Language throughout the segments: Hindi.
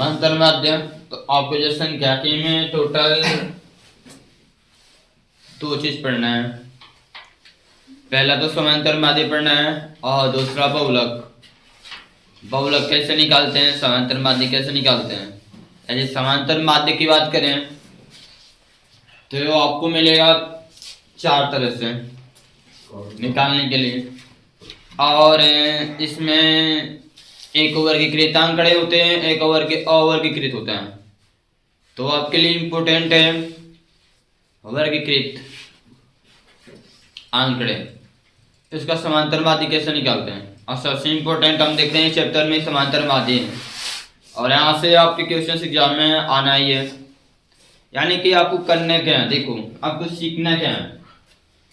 समांतर माध्य। तो आपको जो संख्याकी में टोटल दो चीज पढ़ना है। पहला तो समांतर माध्य पढ़ना है और दूसरा बहुलक। बहुलक कैसे निकालते हैं, समांतर माध्य कैसे निकालते हैं। यदि समांतर माध्य की बात करें तो आपको मिलेगा चार तरह से निकालने के लिए। और इसमें एक वर्गीकृत आंकड़े होते हैं, एक अवर्गीकृत होते हैं। तो आपके लिए इम्पोर्टेंट है वर्गीकृत आंकड़े, इसका समांतर माध्य कैसे निकालते हैं। और सबसे इम्पोर्टेंट हम देखते हैं चैप्टर में समांतर माध्य है, और यहाँ से आपके क्वेश्चन एग्जाम में आना ही है। यानी कि आपको करना क्या है, देखो आपको सीखना क्या है,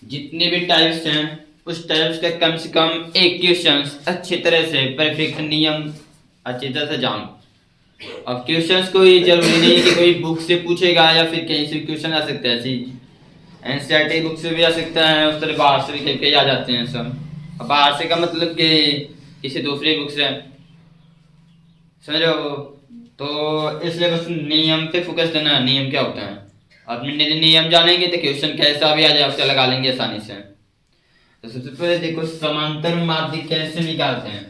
जितने भी टाइप्स हैं उस टाइप्स का कम से कम एक क्वेश्चन अच्छी तरह से परफेक्ट नियम अच्छी तरह से जान। अब क्वेश्चंस कोई जरूरी नहीं कि कोई बुक से पूछेगा या फिर कहीं से क्वेश्चन आ सकता है, ऐसी एनसीईआरटी बुक से भी आ सकता है, उस तरह बाहर से भी करके आ जाते हैं सब। अब बाहर से का मतलब कि किसी दूसरी बुक से, समझ रहे हो। तो इसलिए बस नियम पे फोकस देना है, नियम क्या होता है। अपने नियम जानेंगे तो क्वेश्चन कैसा भी आ जाए उससे लगा लेंगे आसानी से। तो सबसे पहले देखो समांतर माध्य कैसे निकालते हैं।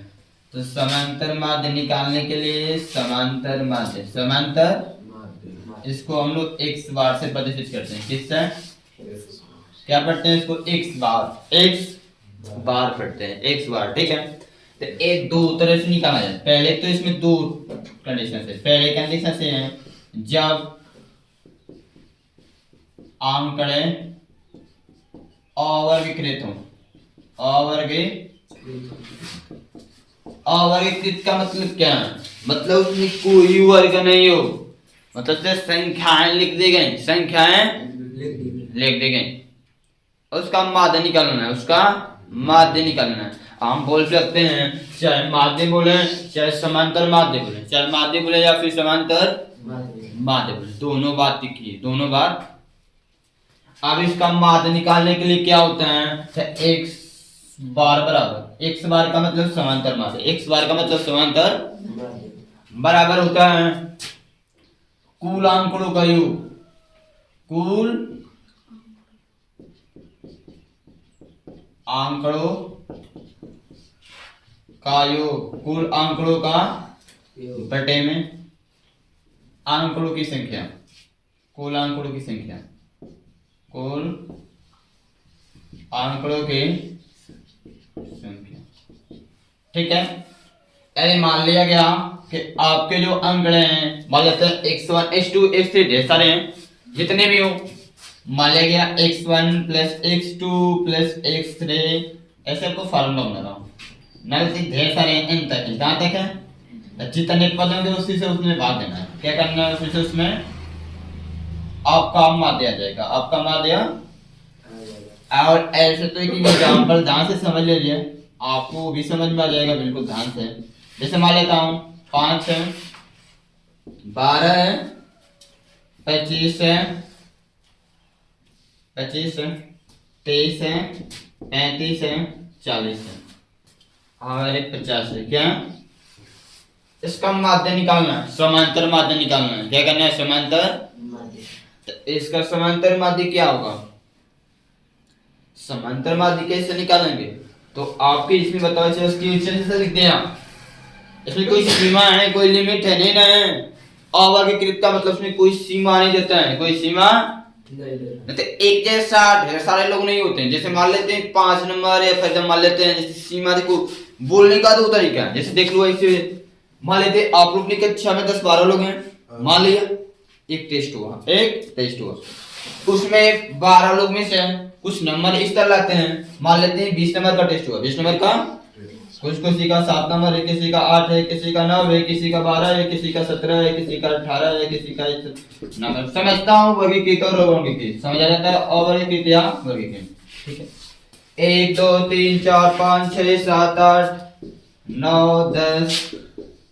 तो समांतर माध्य निकालने के लिए समांतर इसको हम लोग x बार से प्रतिष्ठित करते हैं। किससे क्या पढ़ते हैं इसको, x बार पढ़ते हैं, x बार, ठीक है। तो एक दो तरह से निकाला जाए। पहले तो इसमें दो कंडीशन है। पहले कंडीशन से है जब आंकड़े अवर्गीकृत हो। अवर्गीकृत का मतलब क्या है, मतलब उसमें कोई वर्ग नहीं हो, मतलब से संख्याएं लिख दी गई, लिख दी गई, उसका माध्य निकालना है, हम बोल सकते हैं चाहे माध्य बोले चाहे समांतर माध्य बोले, चाहे माध्य बोले या फिर समांतर माध्य बोले, दोनों बात लिखिए, दोनों बात। अब इसका माध्य निकालने के लिए क्या होता है, x बार बराबर, x बार का मतलब समांतर माध्य, x बार का मतलब समांतर बराबर होता है कुल आंकड़ों का योग, कुल आंकड़ों का योग, कुल आंकड़ों का बटे में आंकड़ों की संख्या, कुल आंकड़ों की संख्या, कुल आंकड़ों की संख्या, ठीक है। अरे मान लिया गया कि आपके जो आंकड़े हैं, मान लेते हैं x1 x2 x3 ढेर सारे हैं, जितने भी हो, मान लिया गया x1 plus x2 plus x3, ऐसे आपको फार्मूला बना रहा हूं। नल ढेर सारे हैं n तक, जहां तक है जितने पद होंगे उसी से उसमें भाग देना है। क्या करना है, उसी से उसमें आपका माध्य आ जाएगा, आपका माध्य। और ऐसे तो एक एग्जांपल ध्यान से समझ लीजिए, आपको भी समझ में आ जाएगा बिल्कुल ध्यान से। जैसे मान लेता हूं 5 है, 12 है, 25 है, 23 है, 35 है, 40 है और 50 है। क्या इसका माध्य निकालना है, समांतर माध्य निकालना है। क्या करना है, समांतर माध्य। तो इसका समांतर माध्य क्या होगा, समांतर माध्य कैसे निकालेंगे, तो आपके इसमें बताओ, से लिख दिया, इसमें कोई सीमा है, कोई लिमिट है नहीं ना है। अवर्गीकृत का मतलब इसमें कोई सीमा नहीं देता है, कोई सीमा नहीं। तो एक जैसा ढेर सारे लोग नहीं होते हैं। जैसे मान लेते हैं 5 नंबर या फिर मान लेते हैं, जैसे सीमा देखो बोलने का दो तरीका है। जैसे देख लो, ऐसे मान लेते आप लोग ने कक्षा में 10-12 लोग हैं, मान लिया एक टेस्ट हुआ, उसमें 12 लोग में से कुछ नंबर इस तरह लाते हैं, मान लेते हैं 20 नंबर का टेस्ट हुआ, 20 नंबर का, कुछ किसी का 7 नंबर है, किसी का 8 है, किसी का 9 है, किसी का 12 है, किसी का 17 है, किसी का 18 है, किसी का नंबर। समझता हूँ वर्गीकृत और अवर्गीकृत, समझ आ जाता है अवर्गीकृत या वर्गीकृत, ठीक है। 1 2 3 4 5 6 7 8 9 10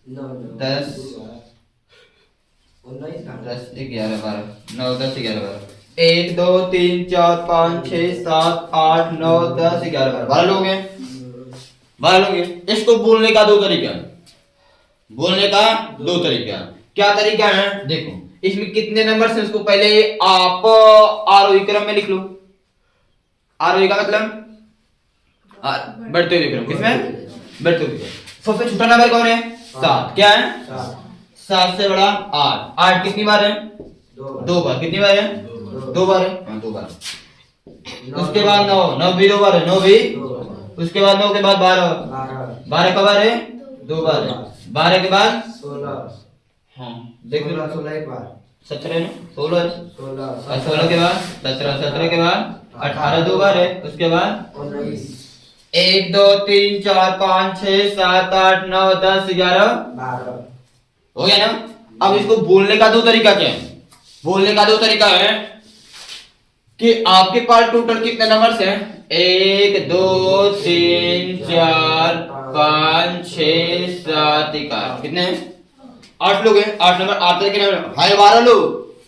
10 10 11 12 9 10 11 12 1 2 3 4 5 6 7 8 9 10 11 12 लोग हैं, 12 लोग हैं। इसको बोलने का दो तरीका है, क्या तरीका है देखो, इसमें कितने नंबर से उसको पहले आप आरोही क्रम में लिख लो। आरोही का मतलब बढ़ते हुए क्रम, किसमें बढ़ते हुए क्रम। सबसे छोटा नंबर कौन है 7, क्या है 7 से बड़ा 8, 8 कितनी बार है 2 बार, कितनी बार है 2 बार है, हाँ 2 बार। उसके बाद 9, 9 भी 2 बार है, 9 भी, उसके बाद 9 के बाद 12, 12 का बार है 2 बार है, 12 के बाद 16, हाँ देख लो 16 एक बार, 17 है 16 है, 16, 16 के बाद 17, 17 के बाद 18 2 बार है, उसके बाद 19, 1 2 3 4 5 6 7 8 9 10 11 12, हो गया ना। अब इसको बोलने का दो तरीका क्या है, बोलने का दो तरीका है कि आपके पास टोटल कितने नंबर्स हैं 1 2 3 4 5 6 7 8, कितने 8 लोग हैं, 8 नंबर 8 तरह के नंबर है 12 लोग,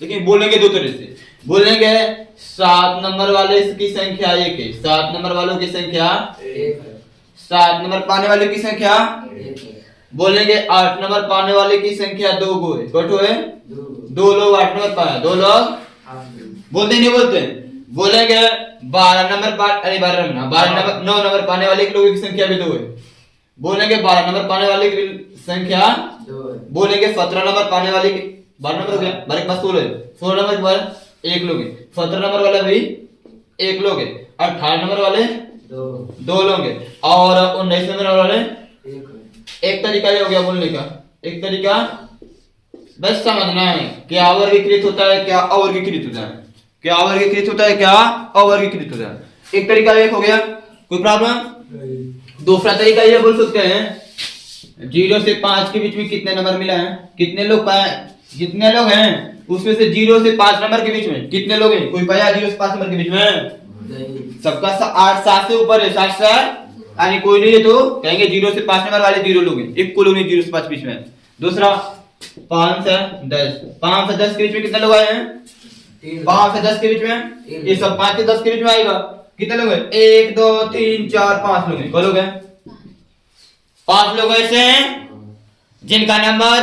लेकिन बोलेंगे दो तरह से बोलेंगे। 7 नंबर वाले की संख्या 1 है, 7 नंबर वालों की संख्या 1 है, 7 नंबर पाने वाले की संख्या 1 है, बोलेंगे 8 नंबर पाने वाले की संख्या 2 गो है, कटो है 2, 2 लोग 8 नंबर पाए, 2 लोग 8, बोलते नहीं बोलते, बोलेंगे 12 नंबर पा अरे 12 नंबर 9 नंबर पाने वाले के लोगों की संख्या भी 2 है, बोलेंगे 12 नंबर पाने वाले की संख्या 2 है, बोलेंगे 17 नंबर पाने वाले की 12 नंबर हो गया, 12 के पास 16 है, 16 नंबर के बाद 1 लोग है, 17 नंबर वाला भी 1 लोग है, 18 नंबर वाले 2 लोग है, और 19 नंबर वाले 1 है। एक तरीका ये हो गया बोलने का, एक तरीका बस समझना है क्या वर्गीकृत होता है क्या अवर्गीकृत होता है, क्या वर्गीकृत होता है क्या अवर्गीकृत होता है। एक तरीका एक हो गया, कोई प्रॉब्लम। दूसरा तरीका ये बोल सकते हैं 0 से 5 के बीच में कितने नंबर मिला है, कितने लोग पाए, जितने लोग हैं उसमें से 0 से 5 नंबर के बीच में कितने लोग हैं, कोई पाया 0 से 5 नंबर के बीच में, सबका 8 7 से ऊपर है, 7 से यानी कोई नहीं है तो कहेंगे 0 से 5 नंबर वाले 0 लोग हैं, एक को लोग नहीं 0 से 5 बीच में। दूसरा 5 से 10, 5 से 10 के बीच में कितने लोग आए हैं, 5 से 10 के बीच में ये सब 5 से 10 के बीच में आएगा, कितने लोग हैं 1 2 3 4 5 लोग हैं, कौन लोग हैं 5 लोग ऐसे हैं जिनका नंबर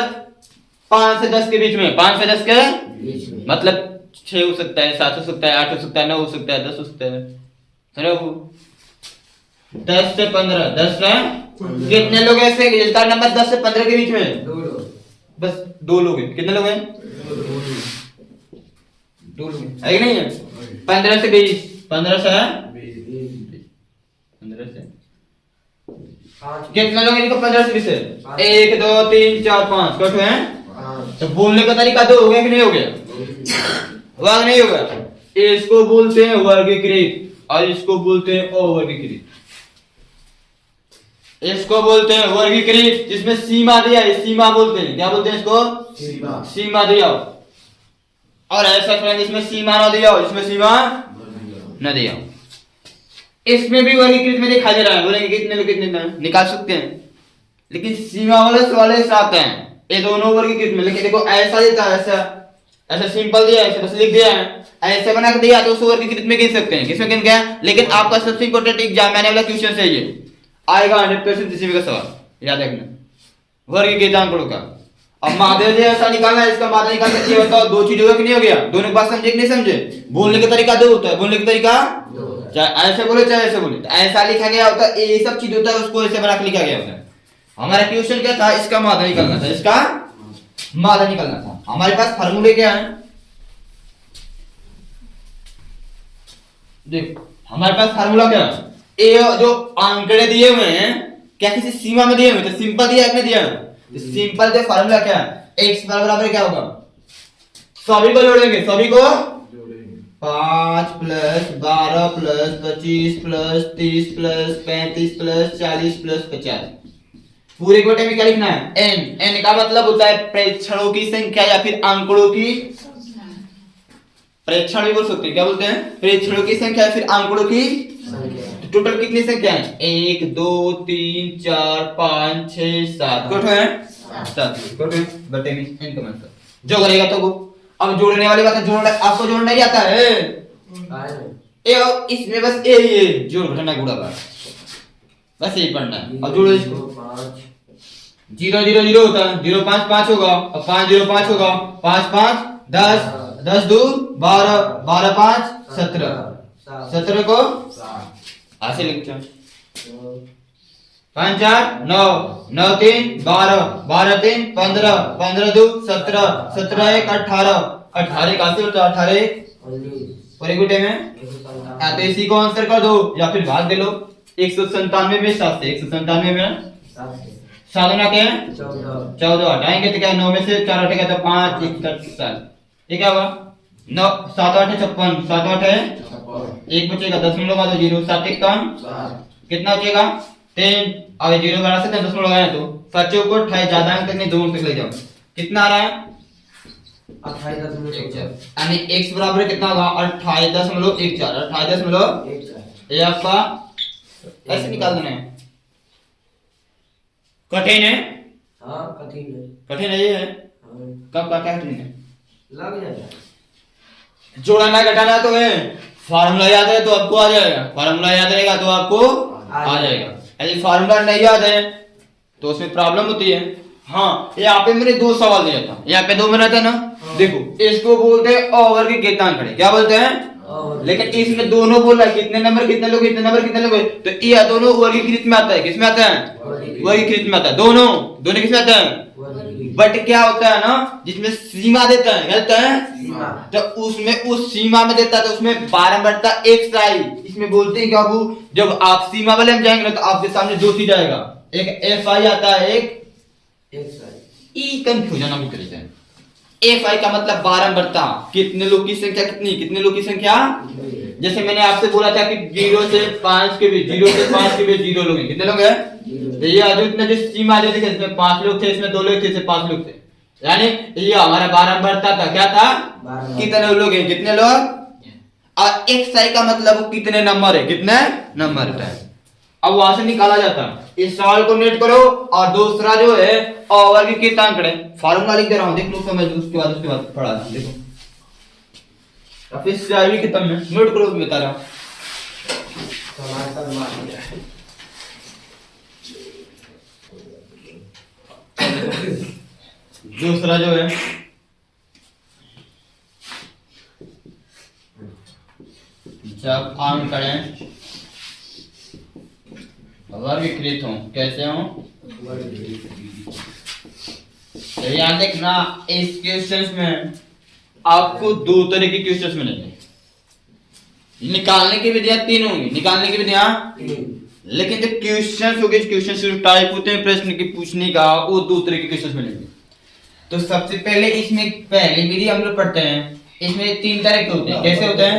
5 से 10 के बीच में, 5 से 10 के बीच में, मतलब 6 हो सकता है, 7 हो सकता है, 8 हो सकता है, 9 हो सकता है, 10 हो सकता है, समझो 10 से 15, 10 से कितने लोग ऐसे जिसका नंबर 10 से 15 के बीच में है? 2 लोग, बस 2 लोग हैं, कितने लोग हैं 2 लोग हैं, है कि नहीं है। 15 से 20, 15 से 15 से 5, कितने लोग हैं इनको 15 से 20 है, 1 2 3 4 5 कट हैं। 5, तो बोलने का तरीका दो हो गया कि नहीं हो गया, हुआ कि नहीं होगा। इसको बोलते हैं वर्गीकृत और इसको बोलते हैं अवर्गीकृत। इसको बोलते हैं वर्गीकृत जिसमें सीमा दिया है, सीमा बोलते हैं, क्या बोलते हैं इसको, सीमा, सीमा दिया हो। और ऐसा करेंगे जिसमें सीमा ना दिया हो, जिसमें सीमा न दिया हो, इसमें भी वर्गीकृत में दिखाई दे रहा है, बोलेंगे कितने लोग कितने में निकाल सकते हैं, लेकिन सीमा वाले से आते हैं ये दोनों वर्गीकृत में। लेकिन देखो ऐसा देता है, ऐसा ऐसा सिंपल दिया है, ऐसे बस लिख दिया है, ऐसे बना के दिया तो उसको वर्गीकृत में गिन सकते हैं, किसमें गिन गया। लेकिन आपका सबसे इंपॉर्टेंट एग्जाम आने वाला क्वेश्चन है, ये आएगा 100% इसी का सवाल याद रखना, वर्गीकृत आंकड़ों का। अब माध्य ऐसा निकालना है, इसका माध्य निकाल के ये बताओ 2 चीज होगा कि नहीं हो गया, दोनों की बात समझे कि नहीं समझे। बोलने का तरीका 2 होता है, बोलने का तरीका चाहे ऐसे बोले चाहे ऐसे बोले, तो ऐसा लिखा गया होता है, ये सब चीज होता है उसको ऐसे बना के लिखा गया होता है। हमारा क्वेश्चन क्या था, इसका माध्य निकालना था, इसका माध्य निकालना था। हमारे पास फार्मूले क्या है, देखो हमारे पास फार्मूला क्या है, ये जो आंकड़े दिए हुए हैं क्या किसी सीमा में दिए हुए, तो सिंपल दिया है दिया है, सिंपल जो फार्मूला क्या है, x बराबर क्या होगा, सभी को जोड़ेंगे, सभी को 5 plus 12 plus 25 plus 30 plus 35 plus 40 plus 50, पूरे कोटे में क्या लिखना है n। n का मतलब होता है प्रेक्षणों की संख्या या फिर आंकड़ों की, प्रेक्षण भी बोल सकते हैं, क्या बोलते हैं प्रेक्षणों की संख्या या फिर आंकड़ों की संख्या। तो टोटल कितनी संख्या है 1 2 3 4 5 6 7 कोट है 7 कोट है बटे में n का मतलब जो करेगा तो वो। अब जोड़ने वाली बात है, जोड़ना आपको जोड़ना ही आता है, ए इसमें बस ए ही है जोड़ घटाना गुणा भाग, बस यही पढ़ना है। अब जोड़ो इसको 5 जीरो जीरो जीरो होता है, 0 5 5 होगा और 5 0 5 होगा, 5 5 10, 10 2 12, 12 5 17, 17 को ऐसे लिखते हैं, 5 4 9, 9 3 12, 12 3 15, 15 2 17, 17 1 18, 18 कैसे होता है, 18 पूरे गुटे में या तो इसी को आंसर कर दो या फिर भाग दे लो। 197 में 7 से 197 में 7 गुना क्या है 14, हटाएंगे तो क्या 9 में से 4 हटेगा तो 5 1 7, ये क्या होगा 9 7 8 56, 7 8 है 1 बचेगा, 10 में लगा दो 0, 7 1 कम कितना बचेगा 3, अब 0 बना सकते हैं 10 में लगाए तो 7 चौक 28, ज्यादा अंक तक नहीं 2 अंक तक ले जाओ, कितना आ रहा है 28 यानी x बराबर कितना होगा 28.14, 28.14, ये आपका ऐसे निकाल देना है, कठिन है कठिन है ये है, कब का क्या कठिन है लग जाएगा, जोड़ना घटाना तो है, फार्मूला याद है तो आपको आ जाएगा, फार्मूला याद रहेगा तो आपको आ जाएगा, यदि फार्मूला नहीं याद है तो उसमें प्रॉब्लम होती है। हाँ यहाँ पे मैंने 2 सवाल दिया था, यहाँ पे 2 बना था ना, देखो इसको बोलते हैं ओवर के कितनांक, क्या बोलते हैं, लेकिन इसमें दोनों बोल रहा है कितने नंबर कितने लोग कितने नंबर कितने लोग, तो ये दोनों वर्गीकृत में आता है, किसमें आता है वर्गीकृत में आता है, दोनों दोनों किसमें आता है, बट क्या होता है ना जिसमें सीमा देता है क्या देता है, तो उसमें उस सीमा में देता है तो उसमें 12 बटा x आई, इसमें बोलते हैं क्या वो, जब आप सीमा वाले में जाएंगे ना तो आपके सामने 2 चीज आएगा, एक एफ आई आता है, एक ई कंफ्यूजन हम करते हैं, एफ आई का मतलब 12 बटा कितने लोग की संख्या, कितने लोग की संख्या, जैसे मैंने आपसे बोला था कि 0 से 5 के बीच 0 से 5 के बीच 0 लोग हैं, कितने लोग हैं, तो ये आज इतना जो सीमा जो देखिए इसमें 5 लोग थे, इसमें 2 लोग थे, इसमें 5 लोग थे, यानी ये हमारा 12 बढ़ता था, क्या था कितने लोग हैं, कितने लोग, और एक्स आई का मतलब कितने नंबर है, कितने नंबर है, अब वहां से निकाला जाता है। इस सवाल को नोट करो और दूसरा जो है ओवर के कितनांक है, फार्मूला लिख दे रहा हूं, देख लो समझ लो, उसके बाद पढ़ा देखो, फिर से आई कितना में नोट करो, बता रहा हूं दूसरा जो है जब आंकड़े वर्गीकृत हों, कैसे हों, तो याद देखना इस क्वेश्चंस में आपको 2 तरह के क्वेश्चंस मिलेंगे, निकालने की विधियां 3 होंगी, निकालने की विधियां, लेकिन जो क्वेश्चंस होंगे, क्वेश्चंस जो टाइप होते हैं प्रश्न की पूछने का, वो 2 तरह के क्वेश्चंस मिलेंगे। तो सबसे पहले इसमें पहली विधि हम लोग पढ़ते हैं, इसमें 3 तरह के होते हैं, कैसे होते हैं,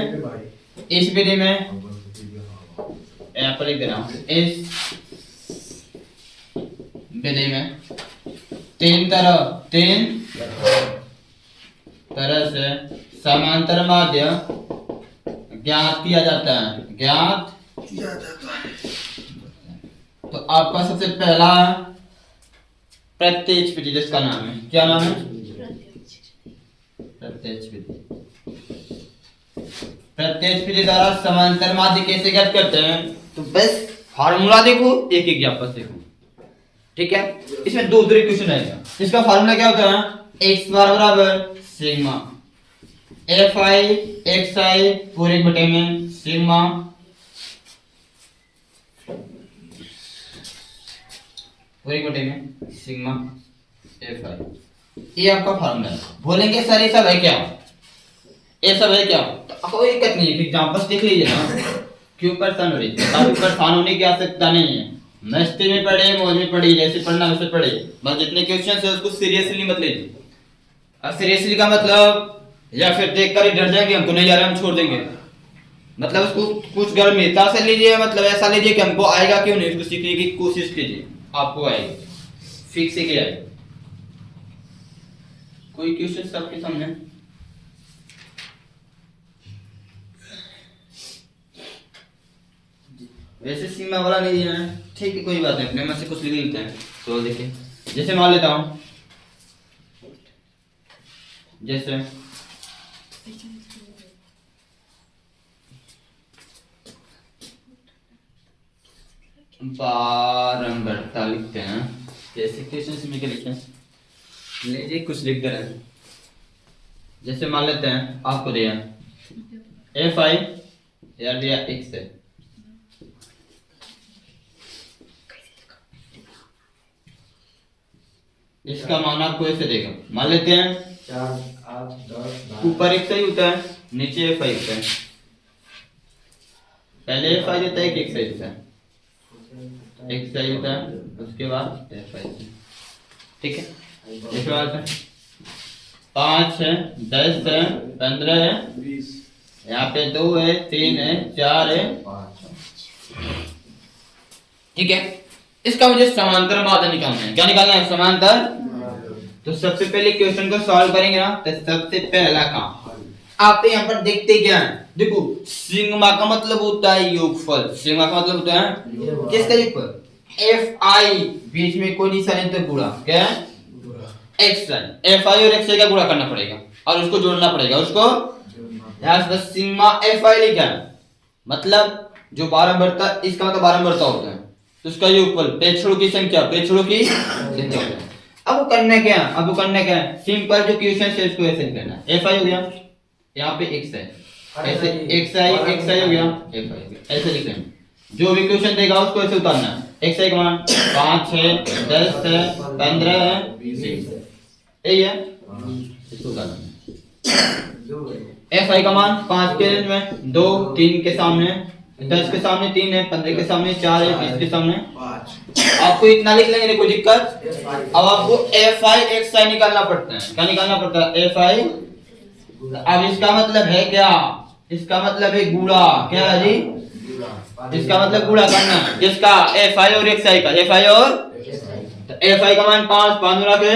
इस विधि में यहाँ पर लिख दे रहा हूं, इस विधि में 3 तरह से समांतर माध्य ज्ञात किया जाता है, ज्ञात किया जाता है। तो आपका सबसे पहला प्रत्यक्ष विधि, जिसका नाम है, क्या नाम है, प्रत्यक्ष विधि। प्रत्यक्ष विधि द्वारा समांतर माध्य कैसे ज्ञात करते हैं, तो बस फार्मूला देखो, एक एक व्यापक देखो, ठीक है। इसमें 2 तरह क्वेश्चन आएगा, इसका फार्मूला क्या होता है, x बार बराबर sigma f i x i पूरे बटे में सिग्मा पूरे बटे में सिग्मा एफ आई, ये आपका फार्मूला है। बोलेंगे सर ये सब है क्या, ये सब है क्या, तो कोई दिक्कत नहीं है, एग्जांपल्स देख लीजिए ना, क्यों परेशान हो रही है, काफी परेशान होने की आवश्यकता नहीं है, मस्ती में पढ़े, मौज में पढ़िए, जैसे पढ़ना वैसे पढ़े, बस जितने क्वेश्चन है उसको सीरियसली मत लीजिए। अब सीरियसली का मतलब या फिर देखकर ही डर जाएंगे, हमको नहीं आ रहा हम छोड़ देंगे, मतलब उसको कुछ गंभीरता से लीजिए, मतलब ऐसा लीजिए कि हमको आएगा क्यों नहीं, उसको सीखने की कोशिश कीजिए, आपको आएगी, फिक्स ही आएगी। कोई क्वेश्चन सबके सामने, वैसे सीमा वाला नहीं दिया है, ठीक है कोई बात नहीं, अपने में से कुछ लिख लेते हैं। तो देखिए जैसे मान लेता हूं, जैसे बारंबारता लिखते हैं, जैसे क्वेश्चन में क्या लिखे लीजिए, कुछ लिख दे रहे हैं। जैसे मान लेते हैं आपको दिया एफ आई या दिया एक्स है, इसका मान आपको ऐसे देगा। मान लेते हैं 4 8 10 12 ऊपर एक्स आई होता है, नीचे एफ आई होता है। पहले एफ आई देता है कि एक्स आई देता है? एक्स आई होता है, उसके बाद एफ आई। ठीक है, इसके बाद 5 है, 10 है, 15 है, 20 यहाँ पे 2 है, 3 है, 4 है, 5 ठीक है। इसका मुझे समांतर माध्य निकालना है। क्या निकालना है? समांतर। तो सबसे पहले क्वेश्चन को सॉल्व करेंगे ना, तो सबसे पहला काम आप यहाँ पर देखते क्या है, देखो सिग्मा का मतलब होता है योगफल। सिग्मा का मतलब होता है किसका योगफल? एफ आई, बीच में कोई निशान नहीं तो गुणा, क्या है? X I. एफ आई और एक्स आई का गुणा करना पड़ेगा और उसको जोड़ना पड़ेगा। उसको यहाँ से सिग्मा एफ आई लिखा है, मतलब जो बारंबारता, इसका मतलब बारंबारता होता है, तो उसका योगफल प्रेक्षणों की संख्या, प्रेक्षणों की संख्या होता है। अब वो करना क्या है? अब वो करना क्या है? सिंपल जो क्वेश्चन है उसको ऐसे करना है। एफ आई हो गया, यहाँ पे एक्स है, ऐसे एक्स आई हो गया, एफ आई ऐसे लिखते हैं। जो भी क्वेश्चन देगा उसको ऐसे उतारना है। एक्स आई का मान 5 है, 10 है, 15 है, 20 है, यही है, इसको उतारना है। एफ आई का मान 5 के रेंज में 2, 3 के सामने, 10 के सामने 3 है, 15 के सामने 4 है, 20 के सामने 5। आपको इतना लिख लेंगे, कोई दिक्कत? अब आपको एफ आई एक्स आई निकालना पड़ता है। क्या निकालना पड़ता है? एफ आई। अब इसका मतलब है क्या? इसका मतलब है गुणा। क्या है जी? इसका मतलब गुणा करना किसका? एफ आई और एक्स आई का। एफ आई और एफ आई का मान 5, 5 गुणा के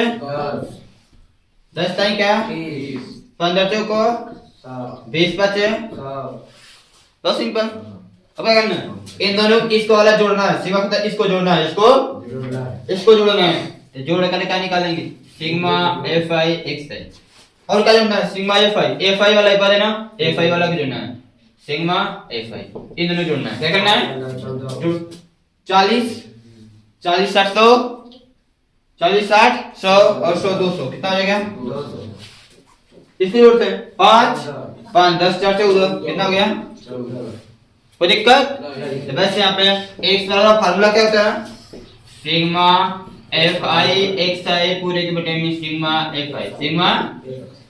10 ताई क्या? 15 चौको 20 बचे, तो सिंपल। अब क्या करना है? इन दोनों इसको वाला जोड़ना है, सिग्मा को इसको जोड़ना है, इसको जोड़ना है। तो जोड़ कर क्या निकालेंगे? सिग्मा एफ आई एक्स आई। और क्या जोड़ना है? सिग्मा एफ आई वाला एक बार है ना, एफ आई वाला भी जोड़ना है, सिग्मा एफ आई, इन दोनों जोड़ना है। क्या करना है? 40 40 60 100, 40 60 100 और 100 200, कितना हो जाएगा? 200। इसको जोड़ते हैं 5 5 10 4 14, कितना हो गया? 14। कोई दिक्कत? तो बस यहाँ पे एक्स वाला फार्मूला क्या होता है? Sigma f i x i पूरे के बटे में sigma f i. Sigma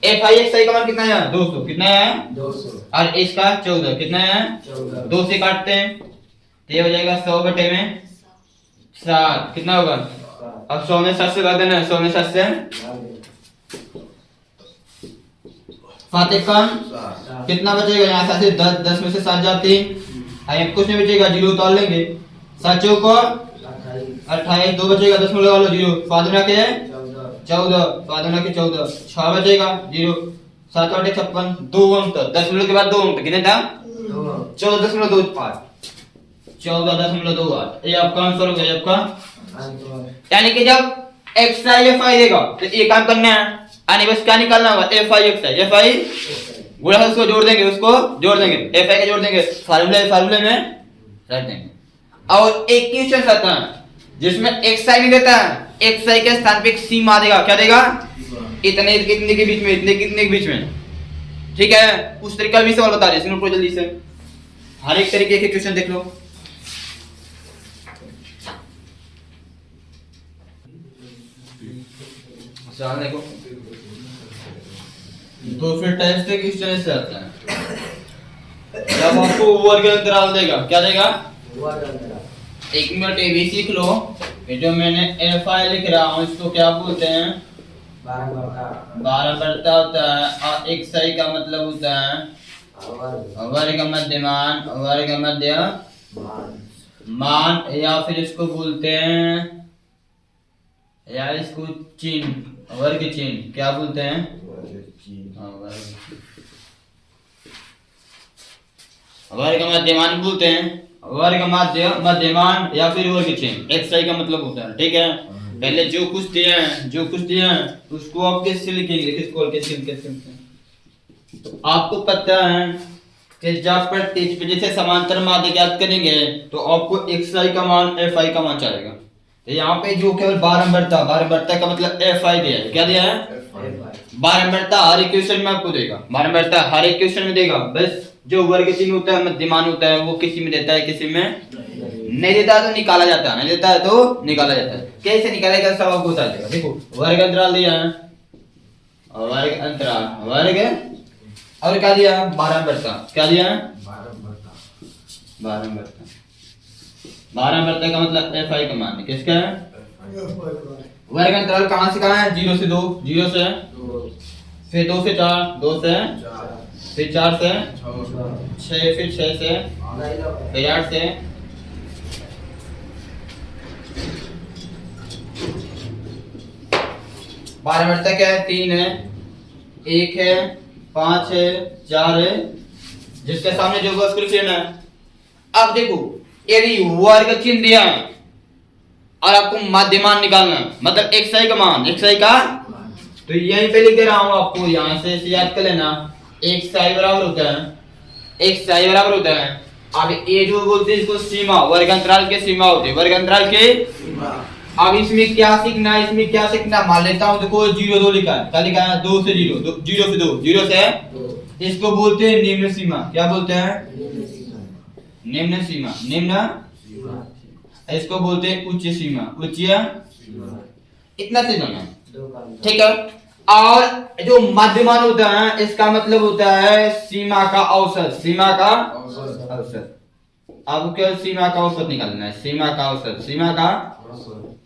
f i x i का मान कितना है? 200। कितना है? 200। और इसका 14, कितना है? 14। 2 से काटते हैं तो ये हो जाएगा 100 बटे में 7, कितना होगा? अब 100 में 7 से भाग देना है, 100 में 7 से फातिह कम, कितना बचेगा? यहाँ से 10, 10 में से 7 जाती, अब कुछ नहीं बचेगा, 0 उतार लेंगे। 7 चौको 28, 2 बचेगा, 10 में लगा लो 0, 5 गुना के 14, 5 गुना के 14, 6 बचेगा 0, 7 8 56, 2 अंक, 10 मिनट के बाद 2 अंक, कितने था? 14.25, 14.28। ये आपका आंसर हो गया आपका। यानी कि जब एक्स आई एफ आई देगा तो ये काम करना है, यानी बस क्या निकालना होगा? F i x I. F I गुणा उसको जोड़ देंगे, उसको जोड़ देंगे, एफ आई के जोड़ देंगे, फार्मूले में रख देंगे। और एक क्वेश्चन आता है जिसमें एक्स आई नहीं देता है, एक्स आई के स्थान पे एक सीमा देगा। क्या देगा? इतने कितने के बीच में, इतने कितने के बीच में, ठीक है? उस तरीका भी सवाल बता रहे हैं, नोट जल्दी से, हर एक तरीके के क्वेश्चन देख लो। देखो दूसरे टाइप से क्वेश्चन ऐसे आता है, जब आपको वर्ग अंतराल देगा, क्या देगा? एक मिनट ये भी सीख लो। ये जो मैंने एफ आई लिख रहा हूँ इसको क्या बोलते हैं? बारंबारता होता है। और एक्स आई का मतलब होता है वर्ग मध्यमान, वर्ग मध्य मान, या फिर इसको बोलते हैं यार, इसको चिन्ह, वर्ग चिन्ह क्या बोलते हैं? वर्ग मध्यमान बोलते हैं, वर्ग मध्यमान या फिर वर्ग चिन्ह। एक्स आई का मतलब होता है, ठीक है? पहले जो कुछ दिया है उसको आप कैसे लिखेंगे? किसको कैसे? तो आपको पता है कि जब प्रतिच जैसे समांतर माध्य ज्ञात करेंगे तो आपको एक्स आई का मान एफ आई का मान चाहिएगा। तो यहाँ पे जो केवल बारंबारता, बारंबारता का मतलब एफ आई दिया है, क्या दिया है? बारंबारता हर इक्वेशन में आपको देगा, बारंबारता हर इक्वेशन में देगा। बस जो वर्ग चिन्ह होता है, मध्यमान होता है, वो किसी में देता है, किसी में नहीं देता है तो निकाला जाता है, नहीं देता है तो निकाला जाता है। कैसे निकालेगा सब आपको बता देगा। देखो वर्ग अंतराल दिया है, वर्ग अंतराल, वर्ग और क्या दिया है? बारंबारता, क्या दिया है? बारंबारता। बारंबारता का मतलब एफ आई का मान है, किसका है? वर्ग अंतराल कहां से कहां है? 0 से 2, 0 से फिर 2 से 4, 2 से फिर 4 से 6, फिर 6 से फिर 8 से बारंबारता क्या है? 3 है, 1 है, 5 है, 4 है, जिसके सामने जो होगा उसको लिख लेना है। अब देखो यदि वर्ग चिन्ह दिया है और आपको मध्यमान निकालना है, मतलब xi का मान, xi का, तो यहीं पे लिख दे रहा हूं आपको, यहां से याद कर लेना। xi बराबर होता है, xi बराबर होता है, अब ये जो बोलते हैं इसको सीमा, वर्ग अंतराल के सीमा होती है, वर्ग अंतराल के। अब इसमें क्या सीखना है, इसमें क्या सीखना, मान लेता हूं देखो 0 2 लिखा है, क्या लिखा है? 2 से 0, 0 से 2, 0 से, इसको बोलते हैं निम्न सीमा। क्या बोलते हैं? निम्न सीमा, निम्न, इसको बोलते हैं उच्च सीमा, उच्च। इतना से जाना, ठीक है। और जो मध्यमान होता है इसका मतलब होता है सीमा का औसत, सीमा का औसत। अब केवल सीमा का औसत निकालना है, सीमा का औसत, सीमा का,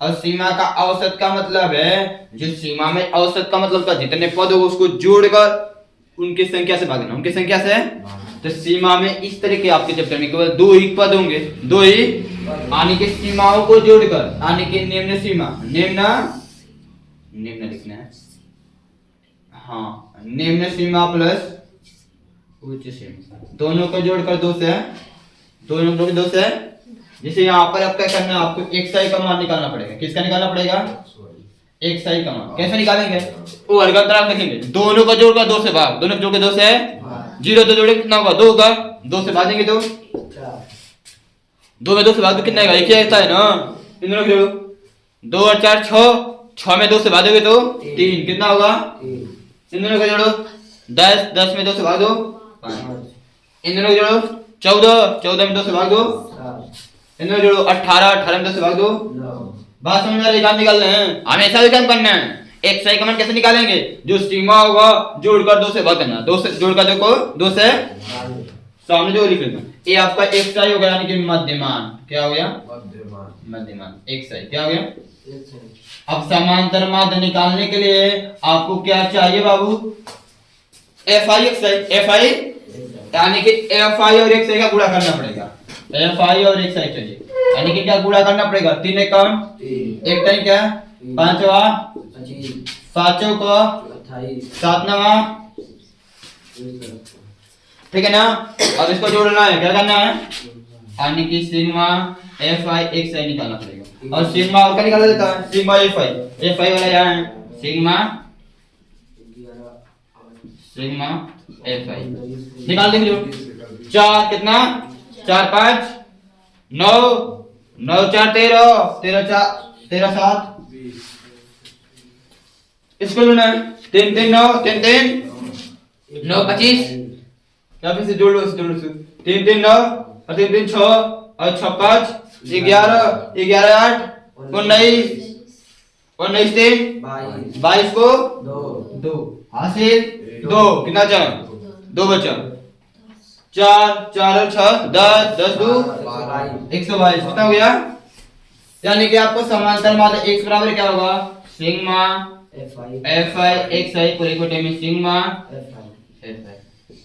और सीमा का औसत का मतलब है जो सीमा में औसत का मतलब का जितने पद हो उसको जोड़कर उनकी संख्या से भागना, उनकी संख्या से। तो सीमा में इस तरह के आपके चैप्टर में केवल 2 ही पद होंगे, 2 ही, यानी कि सीमाओं को जोड़कर, यानी कि निम्न सीमा, निम्न, निम्न लिखना है, हाँ, निम्न सीमा प्लस उच्च सीमा, दोनों को जोड़कर 2 से, दोनों को 2 से। जैसे यहाँ पर अब क्या करना है, आपको xi का मान निकालना पड़ेगा। किसका निकालना पड़ेगा? xi का मान। कैसे निकालेंगे? वो वर्ग अंतराल लिखेंगे, दोनों को जोड़कर 2 से भाग, दोनों को जोड़कर 2 से, 0 तो जोड़े कितना होगा? 2 होगा, 2 से भागेंगे तो 2 में 2 से भाग दो कितना आएगा? एक ही आता है ना, इन दोनों को जोड़ो, 2 और 4 6, 6 में 2 से भागोगे तो 3, कितना होगा? इन दोनों को जोड़ो, 10, 10 में 2 से भाग दो 5, इन दोनों को जोड़ो, 14, 14 में 2 से भाग दो, इन दोनों जोड़ो, 18, 18 में 2 से भाग दो। बात समझ में आ रही? काम निकालना है, हमेशा भी काम करना है। xi का मान कैसे निकालेंगे? जो सीमा होगा जोड़कर 2 से भाग करना, 2 से जोड़कर देखो, 2 से सामने जो लिख लेना, ये आपका xi हो गया, यानी कि मध्यमान। क्या हो गया? मध्यमान, xi क्या हो गया? अब समांतर माध्य निकालने के लिए आपको क्या चाहिए बाबू? fi xi, fi, यानी कि fi और xi का गुणा करना पड़ेगा, fi और xi चाहिए, यानी कि क्या गुणा करना पड़ेगा? 3 एक कम, 1 टाइम क्या? 5वां, 5 को 7वां, ठीक है ना। अब इसको जोड़ना है, क्या करना है? यानी कि सिग्मा fi xi निकालना पड़ेगा, और सिग्मा और क्या निकाला जाता है? सिग्मा fi वाला यहाँ है, सिग्मा, सिग्मा fi निकाल देंगे जो 4 कितना? 4 5 9, 9 4 13, 13 4 13 7, इसको लेना है 3 3 9, 3 3 9 25, क्या फिर से जोड़ लो, 3 3 9 और 3 3 6 और 6 5 11 11 8 19 19 3 22 को 2 हासिल 2, कितना चार? 2 बचा, 4 4 और 6 10 10 2 122, कितना हो गया? यानी कि आपको समांतर माध्य x बराबर क्या होगा? सिग्मा fi xi पूरे कोटे में sigma fi,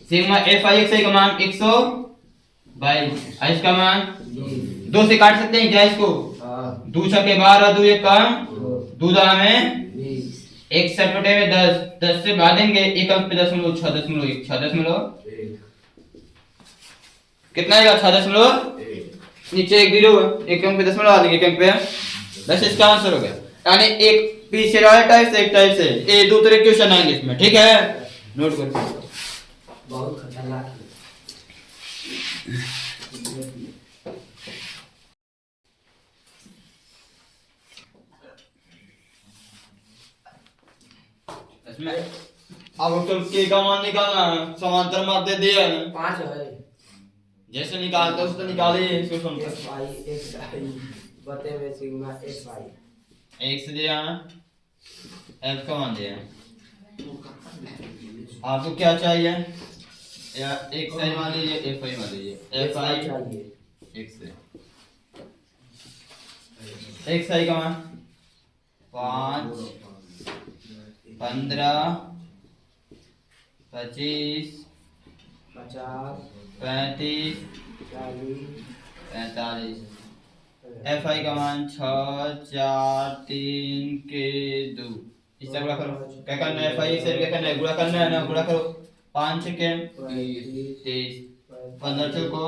sigma fi xi का मान 122, इसका मान 2 से काट सकते हैं क्या इसको? 2 छके 12, 2 एक कम, 2 दाना में 61 बटे में 10, 10 से भागेंगे, एक अंक पे 6.1, 6.1 कितना आएगा? 6.1, नीचे एक 0, एक अंक पे 10 आ देंगे, एक अंक पे 10, इसका आंसर हो गया। यानी एक पीछे वाले टाइप से, एक टाइप से, ये दो तरह के क्वेश्चन आएंगे इसमें, ठीक है, नोट करो। बहुत खतरनाक है। इसमें अब तो के का मान निकालना है, समांतर माध्य दिया है, 5 है। जैसे निकालते उसको निकालिए, इसको सुनते एफ आई एक्स आई बटे में सिग्मा एफ आई। एक्स दिया है, एफ का मान दिया है। आपको क्या चाहिए, या एक्स आई मान लीजिए, एफ आई मान लीजिए, एफ आई चाहिए एक्स है, एक्स आई का मान 5, 15, 25, 50 35, 40 45। एफ आई का मान 6, 4, 3 के 2। इससे गुणा करो, क्या करना है, एफ आई से क्या करना है, गुणा करना है ना, गुणा करो। 5 के 30, 15 चौको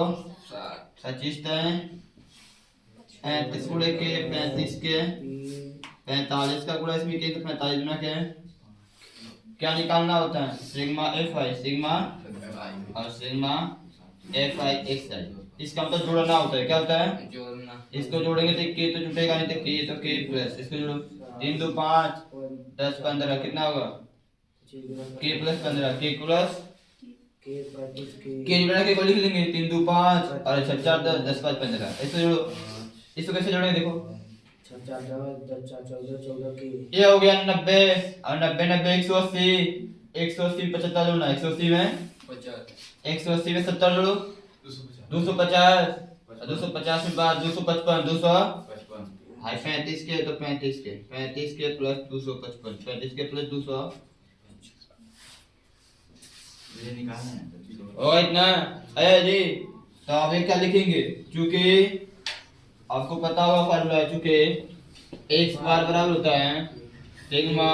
25 तय, 35 गुणे के 35 के 45 का गुणा इसमें के तो 45 गुना के क्या निकालना होता है, सिग्मा एफ आई, सिग्मा और सिग्मा एफ आई एक्स आई। इसका मतलब जोड़ना होता है, क्या होता है जोड़ना, इसको जोड़ेंगे तो के तो जुटेगा नहीं, तो के प्लस इसको जोड़ो, 3 2 5 10 15 कितना होगा, के प्लस 15, के प्लस के जोड़ना के को लिख लेंगे, 3 2 5 और 6 4 10 10 5 15, इसको जोड़ो। इसको कैसे जोड़ेंगे, देखो 6 4 10 4 14 14 के ये हो गया 90 और 90 90 180, 180 75 जोड़ना, 180 में 180 में 70 जोड़ो, 250 250 में बाद 255 255, हाई 35 के तो 35 के प्लस 255, 35 के प्लस 200, ये निकालना है ओ इतना है जी। तो अब ये क्या लिखेंगे, क्योंकि आपको पता होगा फार्मूला है, चूंकि एक्स बार बराबर होता है sigma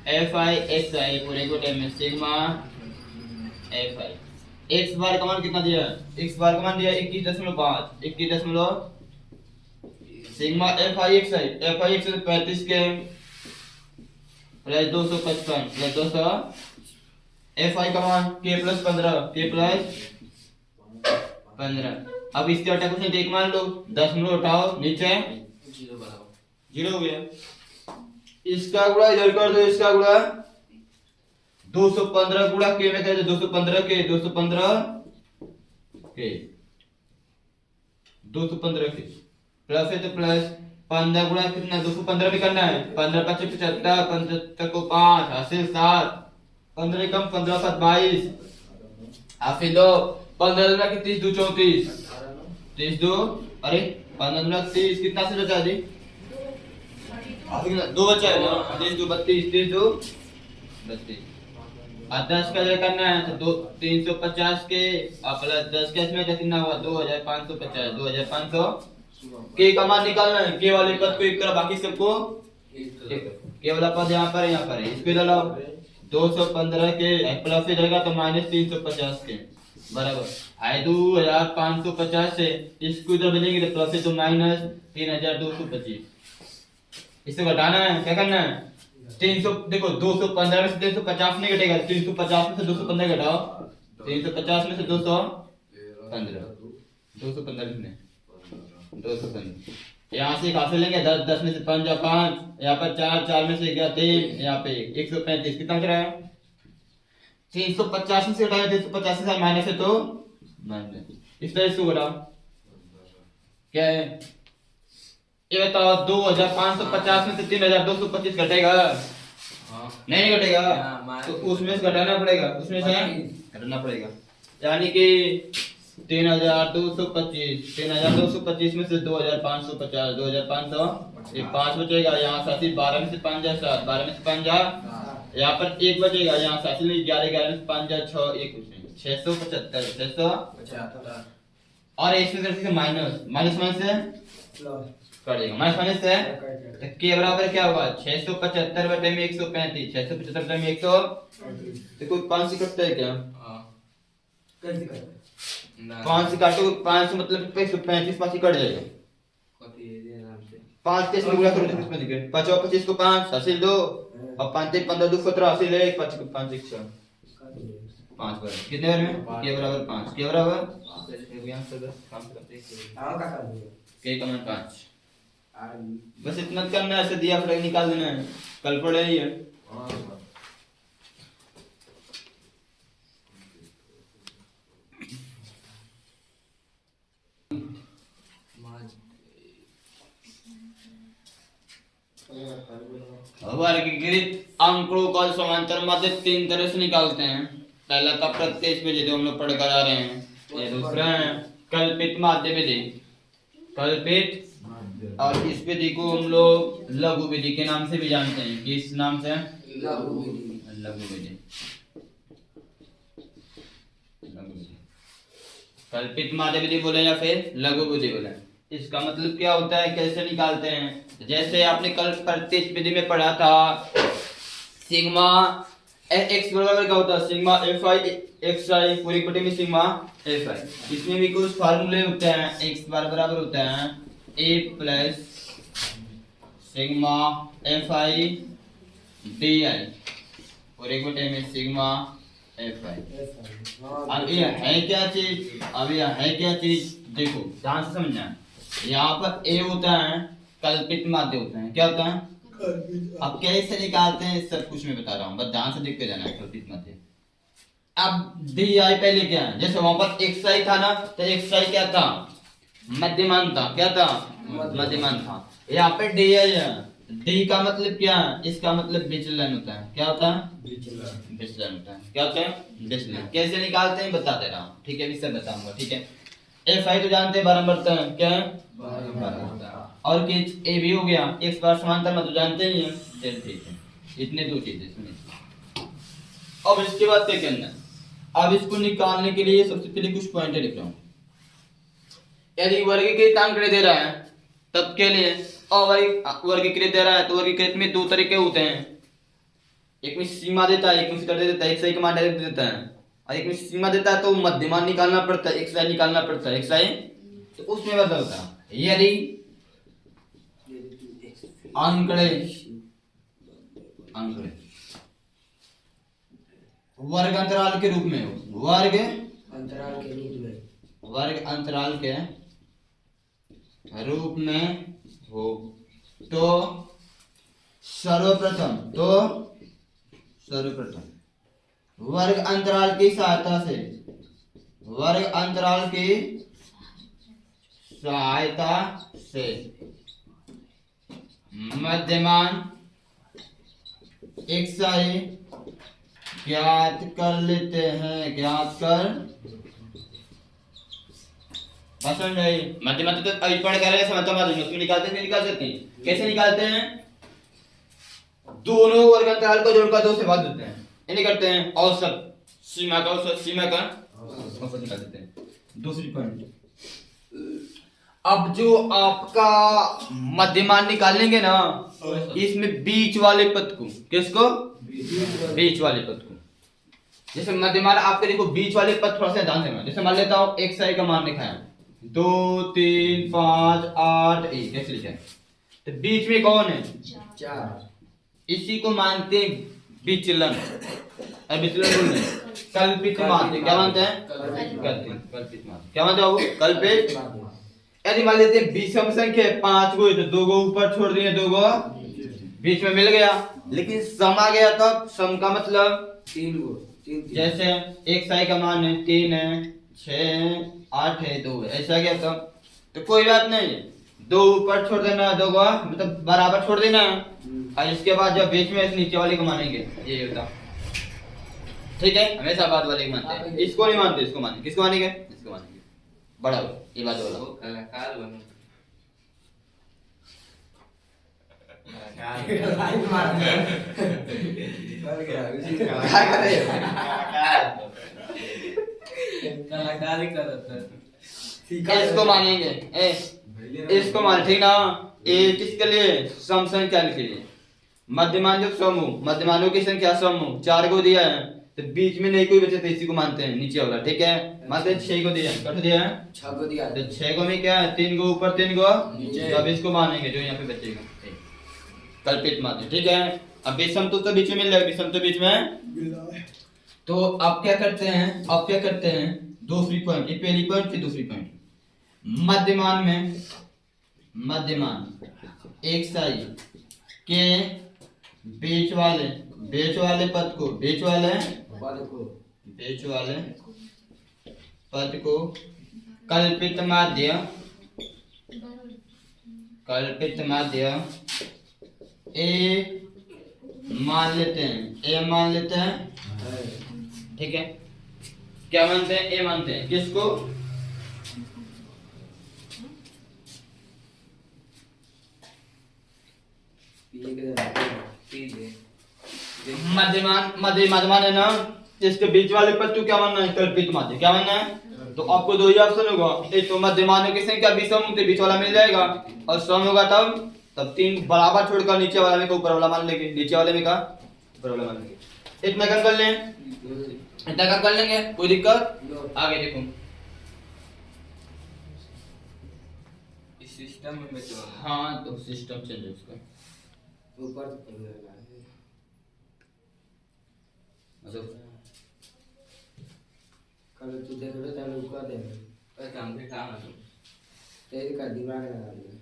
f i x i पूरे को टाइम में सिग्मा एफ आई। एक्स बार का मान कितना दिया है, एक्स बार का मान दिया 21.5, 21 sigma f i x I, F i x 35 के प्लस 255 प्लस 200, एफ आई का मान के प्लस 15, के प्लस 15। अब इसके हटा कुछ नहीं, एक मान लो 10 में उठाओ, नीचे 0 हो गया। इसका गुणा इधर कर दो, इसका गुणा 215 गुणा के में कर दो, 215 के 215 के 215 के प्लस है तो प्लस 15 गुणा कितना, 215 भी करना है, 15 25 75, 75 को 5 हासिल 7, 15 कम 15 7 22, हासिल 2, 15 गुणा की 30 2 34, 30 2 अरे 15 गुणा 30 कितना से बचा जी, दो बचा है ना, 30 2 32, 30 2 32 और 10 का जो करना है तो 2 350 के और प्लस 10 के इसमें कितना हुआ 2550, 2500 के का मान निकालना है, के वाले पद को एक तरफ बाकी सबको एक, के वाला पद यहाँ पर है, इसको डालो 215 के प्लस से जाएगा तो माइनस 350 के बराबर है 2550 से इसको इधर बदलेंगे तो प्लस से तो माइनस 3225। इससे घटाना है, क्या करना है 300, देखो 215 में से 350 नहीं घटेगा, 350 में से 215 घटाओ, 350 में से 215 में 215 यहाँ से काफी लेंगे 10 10 में से 5 या 5, यहाँ पर 4 4 में से गया 3, यहाँ पे 135 कितना कर रहा है 350 में से घटाया 350 से माइनस है तो माइनस, इस तरह से घटाओ क्या है ये बताओ 2550 में से 3225 घटेगा, नहीं घटेगा तो उसमें से घटाना पड़ेगा, उसमें से घटाना पड़ेगा, यानी कि 3225 में से 2550 2500 ये 5 बचेगा, यहाँ से 12 में से 5 जा 7, 12 में से 5 जा, यहाँ पर 1 बचेगा, यहाँ से 11 11 में से 5 जा 6 1 कुछ नहीं 675 675 और इसमें से माइनस माइनस से कर देगा, माइनस माइनस से तो के बराबर क्या होगा 675 बटे में 135, 675 बटे में 100 तो कोई 5 से कटता है क्या, कैसे करते 5 से काटो 500 मतलब 135 5 से कट जाएगा, 5 के से गुणा करो तो कितना दिखे 5 और 25 को 5 हासिल 2 और 5 3 15 2 17 हासिल 1 5 को 5 1 6 5 बार कितने बार में के बराबर 5 के बराबर यहां से काम करते हैं आओ का कर दिए के का मान 5 बस इतना करना है, ऐसे दिया फिर निकाल देना है, कल पढ़े ही है वर्गीकृत आंकड़ों का समांतर माध्य तीन तरह से निकालते हैं। पहला था प्रत्यक्ष विधि जो हम लोग पढ़कर आ रहे हैं, ये दूसरा है कल्पित माध्य विधि, कल्पित, और इस विधि को हम लोग लघु विधि के नाम से भी जानते हैं। किस नाम से? लघु विधि। लघु विधि, कल्पित माध्य विधि बोले या फिर लघु विधि बोले। इसका मतलब क्या होता है, कैसे निकालते हैं? जैसे आपने कल प्रत्यक्ष विधि में पढ़ा था, सिग्मा एक्स बराबर क्या होता है? सिग्मा एफ आई एक्स आई पूरी बटे में सिग्मा एफ आई। इसमें भी कुछ फार्मूले होते हैं। एक्स बार बराबर होता है a plus sigma f i d i पूरी बटे में सिग्मा एफ आई। अब ये है क्या चीज? अब ये है क्या चीज? देखो ध्यान से समझना। यहाँ पर ए होता है, कल्पित माध्य होता है। क्या होता है? अब कैसे निकालते हैं सब कुछ मैं बता रहा हूँ, बस ध्यान से देखते जाना है। कल्पित माध्य। अब डी आई पहले क्या है? जैसे वहां पर एक्स आई था ना, तो एक्स आई क्या था? मध्यमान था। क्या था? मध्यमान था। यहाँ पे डी आई है। डी का मतलब क्या है? इसका मतलब विचलन होता है। क्या होता है? विचलन होता है। क्या होता है? विचलन। कैसे निकालते हैं बता दे रहा हूँ, ठीक है? भी सब बताऊंगा, ठीक है? एफ आई तो जानते हैं बारंबारता है। क्या है? बारंबारता। और किस ए भी हो गया, एक्स बार समांतर में तो जानते ही हैं। चल ठीक है, इतने दो चीजें सुनिए। अब इसके बाद क्या करना है? अब इसको निकालने के लिए सबसे पहले कुछ पॉइंट लिख रहा हूँ। यदि वर्गीकृत आंकड़े दे रहा है तब के लिए, वर्गीकृत दे रहा है तो वर्गीकृत में दो तरीके होते हैं। एक में सीमा देता है, एक में फितर दे देता है। एक्स आई का मान डायरेक्ट दे देता है, और एक में सीमा देता है तो मध्यमान निकालना पड़ता है, एक्स आई निकालना पड़ता है। एक्स आई तो उसमें बदलता है। यदि आंकड़े वर्ग अंतराल के रूप में हो, वर्ग अंतराल के रूप में हो, तो सर्वप्रथम वर्ग अंतराल की सहायता से मध्यमान एक्स आई ज्ञात कर लेते हैं। मध्यमान तो अभी पढ़ कर उसमें निकाल सकते हैं। कैसे निकालते हैं? दोनों वर्ग अंतराल को जोड़कर दो से भाग देते हैं, ये करते हैं। औसत सीमा का औसत निकाल देते हैं। दूसरी पॉइंट, अब जो आपका मध्यमान निकालेंगे ना, इसमें बीच वाले पद को, किसको? बीच वाले पद को। जैसे मध्यमान आपके देखो बीच वाले पद थोड़ा सा ध्यान देना। जैसे मान लेता हूं एक्स आई का मान लिखा है 2 3 5 8 1, कैसे लिखा है? तो बीच में कौन है? 4। इसी को मानते हैं विचलन। और विचलन बोलते हैं कल्पित माध्य। क्या मानते हैं? कल्पित माध्य। क्या मानते हो? कल्पित। यदि मान लेते हैं विषम संख्या 5 गो, तो 2 गो ऊपर छोड़ दिए, 2 गो बीच में मिल गया। लेकिन सम आ गया तब, सम का मतलब 3 गो। जैसे एक्स आई का मान है 3 है 6 8 है 2 है, ऐसा गया तब तो कोई बात नहीं, 2 ऊपर छोड़ देना, 2 गो मतलब बराबर छोड़ देना। और इसके बाद जब बीच में इस नीचे वाले को मानेंगे, ये होता, ठीक है? हमेशा बाद वाले को मानते हैं, इसको नहीं मानते। इसको मानेंगे। किसको मानेंगे? इसको मानेंगे। बड़ा ये बात बोला कलाकार बनो। इसको मानेंगे, इसको मान, ठीक ना? ये किसके लिए? सम संख्या के लिए। मध्यमान जो समूह, मध्यमानों की संख्या समूह 4 को दिया है, तो बीच में नहीं कोई बचे तो इसी को मानते हैं, नीचे वाला, ठीक है? मानते हैं 6 को दिया है, कट दिया है 6 को दिया, तो 6 को में क्या है? 3 को ऊपर 3 को नीचे, तो अब इसको मानेंगे जो यहाँ पे बचेगा कल्पित माध्य, ठीक है? अब विषम तो बीच में मिल जाएगा, विषम तो बीच में। तो अब क्या करते हैं? दूसरी पॉइंट, ये पहली पॉइंट थी, दूसरी पॉइंट, मध्यमान एक्स आई के बीच वाले पद को कल्पित माध्य ए मान लेते हैं, ए मान लेते हैं, है ठीक है। क्या मानते हैं? ए मानते हैं। किसको? मध्यमान, मध्यमान है ना, इसके बीच वाले पद को क्या मानना है? कल्पित माध्य। क्या मानना है? तो आपको दो ही ऑप्शन होगा, एक तो मध्यमान की संख्या विषम बीच वाला मिल जाएगा, और सम होगा तब तीन बराबर छोड़कर नीचे वाले में को ऊपर वाला मान लेंगे, नीचे वाले में का ऊपर वाला मान लेंगे। इतना काम कर लें, इतना काम कर लेंगे, कोई दिक्कत? आगे देखो, इस सिस्टम में बचवा हाँ तो सिस्टम चेंज है उसका, ऊपर तो पड़ गया मतलब कल तू देख रहे थे लोग का दे पर काम के काम है तेरे का दिमाग लगा दिया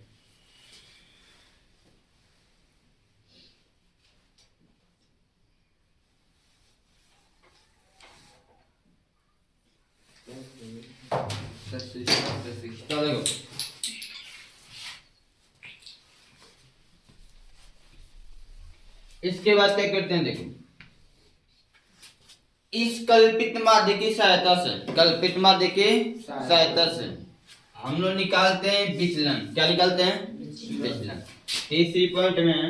तो देखो इसके बाद क्या करते हैं, देखो इस कल्पित माध्य की सहायता से, कल्पित माध्य की सहायता से हम लोग निकालते हैं विचलन। क्या निकालते हैं? विचलन। तीसरी पॉइंट में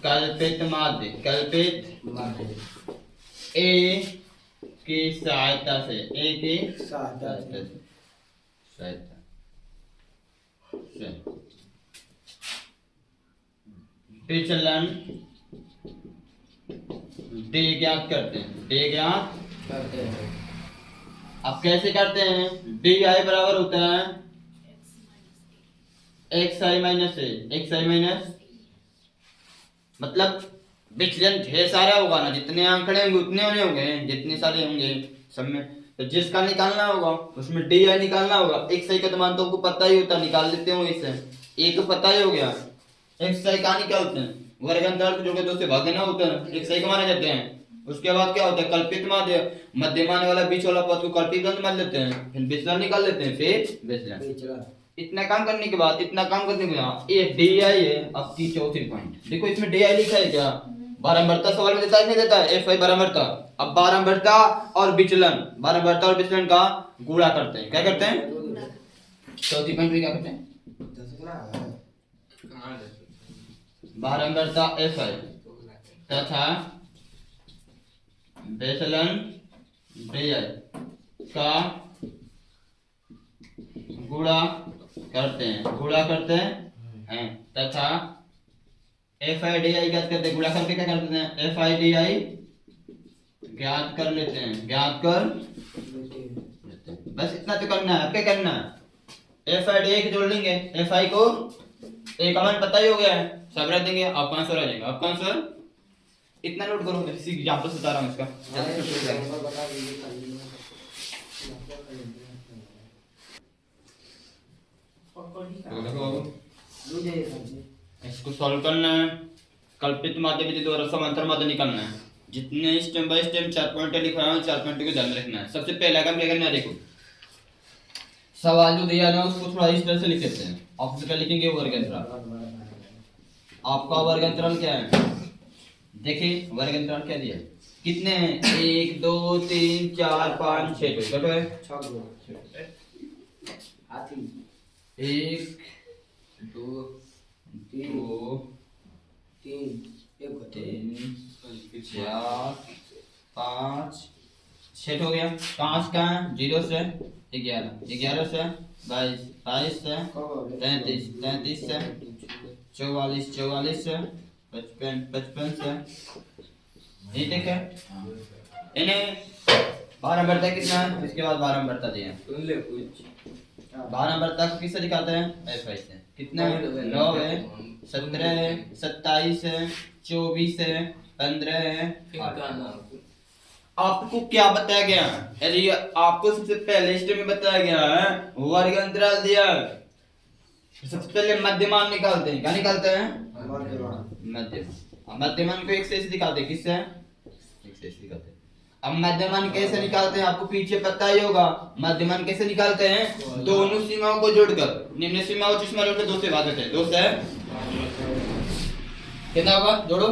कल्पित माध्य, कल्पित माध्य ए की सहायता से, ए की सहायता सहायता से विचलन डी ज्ञात करते हैं, डी ज्ञात करते हैं। अब कैसे करते हैं? डी आई बराबर होता है एक्स आई माइनस ए, एक्स आई माइनस, मतलब विचलन ढेर सारा होगा ना, जितने आंकड़े होंगे उतने होने होंगे, जितने सारे होंगे सब में, तो जिसका निकालना होगा उसमें डी आई निकालना होगा। एक्स आई का तो मान तो आपको पता ही होता, निकाल लेते हो इससे, ए तो पता ही हो गया। एक्स आई कहाँ निकालते हैं? वर्ग अंतराल को जोड़ के दो से भाग देना होता है, एक्स आई को माने जाते हैं। उसके बाद क्या होता है? कल्पित माध्य, मध्यमान वाला बीच वाला पद को कल्पित मान लेते हैं, फिर विचलन निकाल लेते हैं, फिर विचलन। इतना काम करने के बाद, इतना काम करने के बाद ये डी आई है आपकी चौथी पॉइंट। देखो इसमें डी आई लिखा है क्या? बारंबारता सवाल में देता है, नहीं देता है? एफ आई बारंबारता। अब बारंबारता और विचलन, बारंबारता और विचलन का गुणा करते हैं। क्या करते हैं? चौथी पॉइंट में क्या करते हैं? बारंबारता एफ आई तथा विचलन डी आई का गुणा करते हैं, गुणा करते हैं तथा एफ आई डी आई ज्ञात करते हैं। गुणा करके क्या करते हैं? एफ आई डी आई ज्ञात कर लेते हैं, ज्ञात कर लेते हैं। बस इतना तो करना है। क्या करना है? एफ आई डी आई को जोड़ लेंगे, एफ आई को एक मान पता ही हो गया है, सब रख देंगे, आपका आंसर आ जाएगा। आपका आंसर इतना नोट करो, इसी एग्जांपल से बता रहा हूं इसका। तो देखो इसको सॉल्व करना है, कल्पित माध्य विधि द्वारा समांतर माध्य निकालना है। जितने स्टेप बाय स्टेप 4 पॉइंट लिख रहा हूं, 4 पॉइंट को ध्यान में रखना है। सबसे पहला काम क्या करना है? देखो सवाल जो दिया ना उसको थोड़ा इस तरह से लिख लेते हैं। आप सबसे पहले लिखेंगे वर्ग अंतराल। आपका वर्ग अंतराल क्या है? देखिए वर्ग अंतराल क्या दिया है, कितने हैं? 1 2 3 4 5 6 कटो है 1 2 3 4 5 6 हो गया। कहाँ से कहाँ है? 0 से 11, 11 से 22, 22 से 33, 33 से 44, 44 से 55, 55 से, ये ठीक है। इन्हें बारंबारता कितना है? इसके बाद बारंबारता दिया है, बारंबारता को किससे दिखाते हैं? एफ आई से। कितना है? 9 है, 17 है, 27 है, 24 है, 15 है। आपको क्या बताया गया? यदि आपको सबसे पहले स्टेप में बताया गया है वर्ग अंतराल दिया, सबसे पहले मध्यमान निकालते हैं। क्या निकालते हैं? मध्यमान। मध्यमान को एक से निकालते हैं, किससे? एक से निकालते हैं। अब मध्यमान कैसे निकालते हैं? आपको पीछे पता ही होगा। मध्यमान कैसे निकालते हैं? दोनों सीमाओं को जोड़कर, निम्न सीमा और उच्च सीमा जोड़कर 2 से भाग देते हैं। 2 से कितना होगा जोड़ो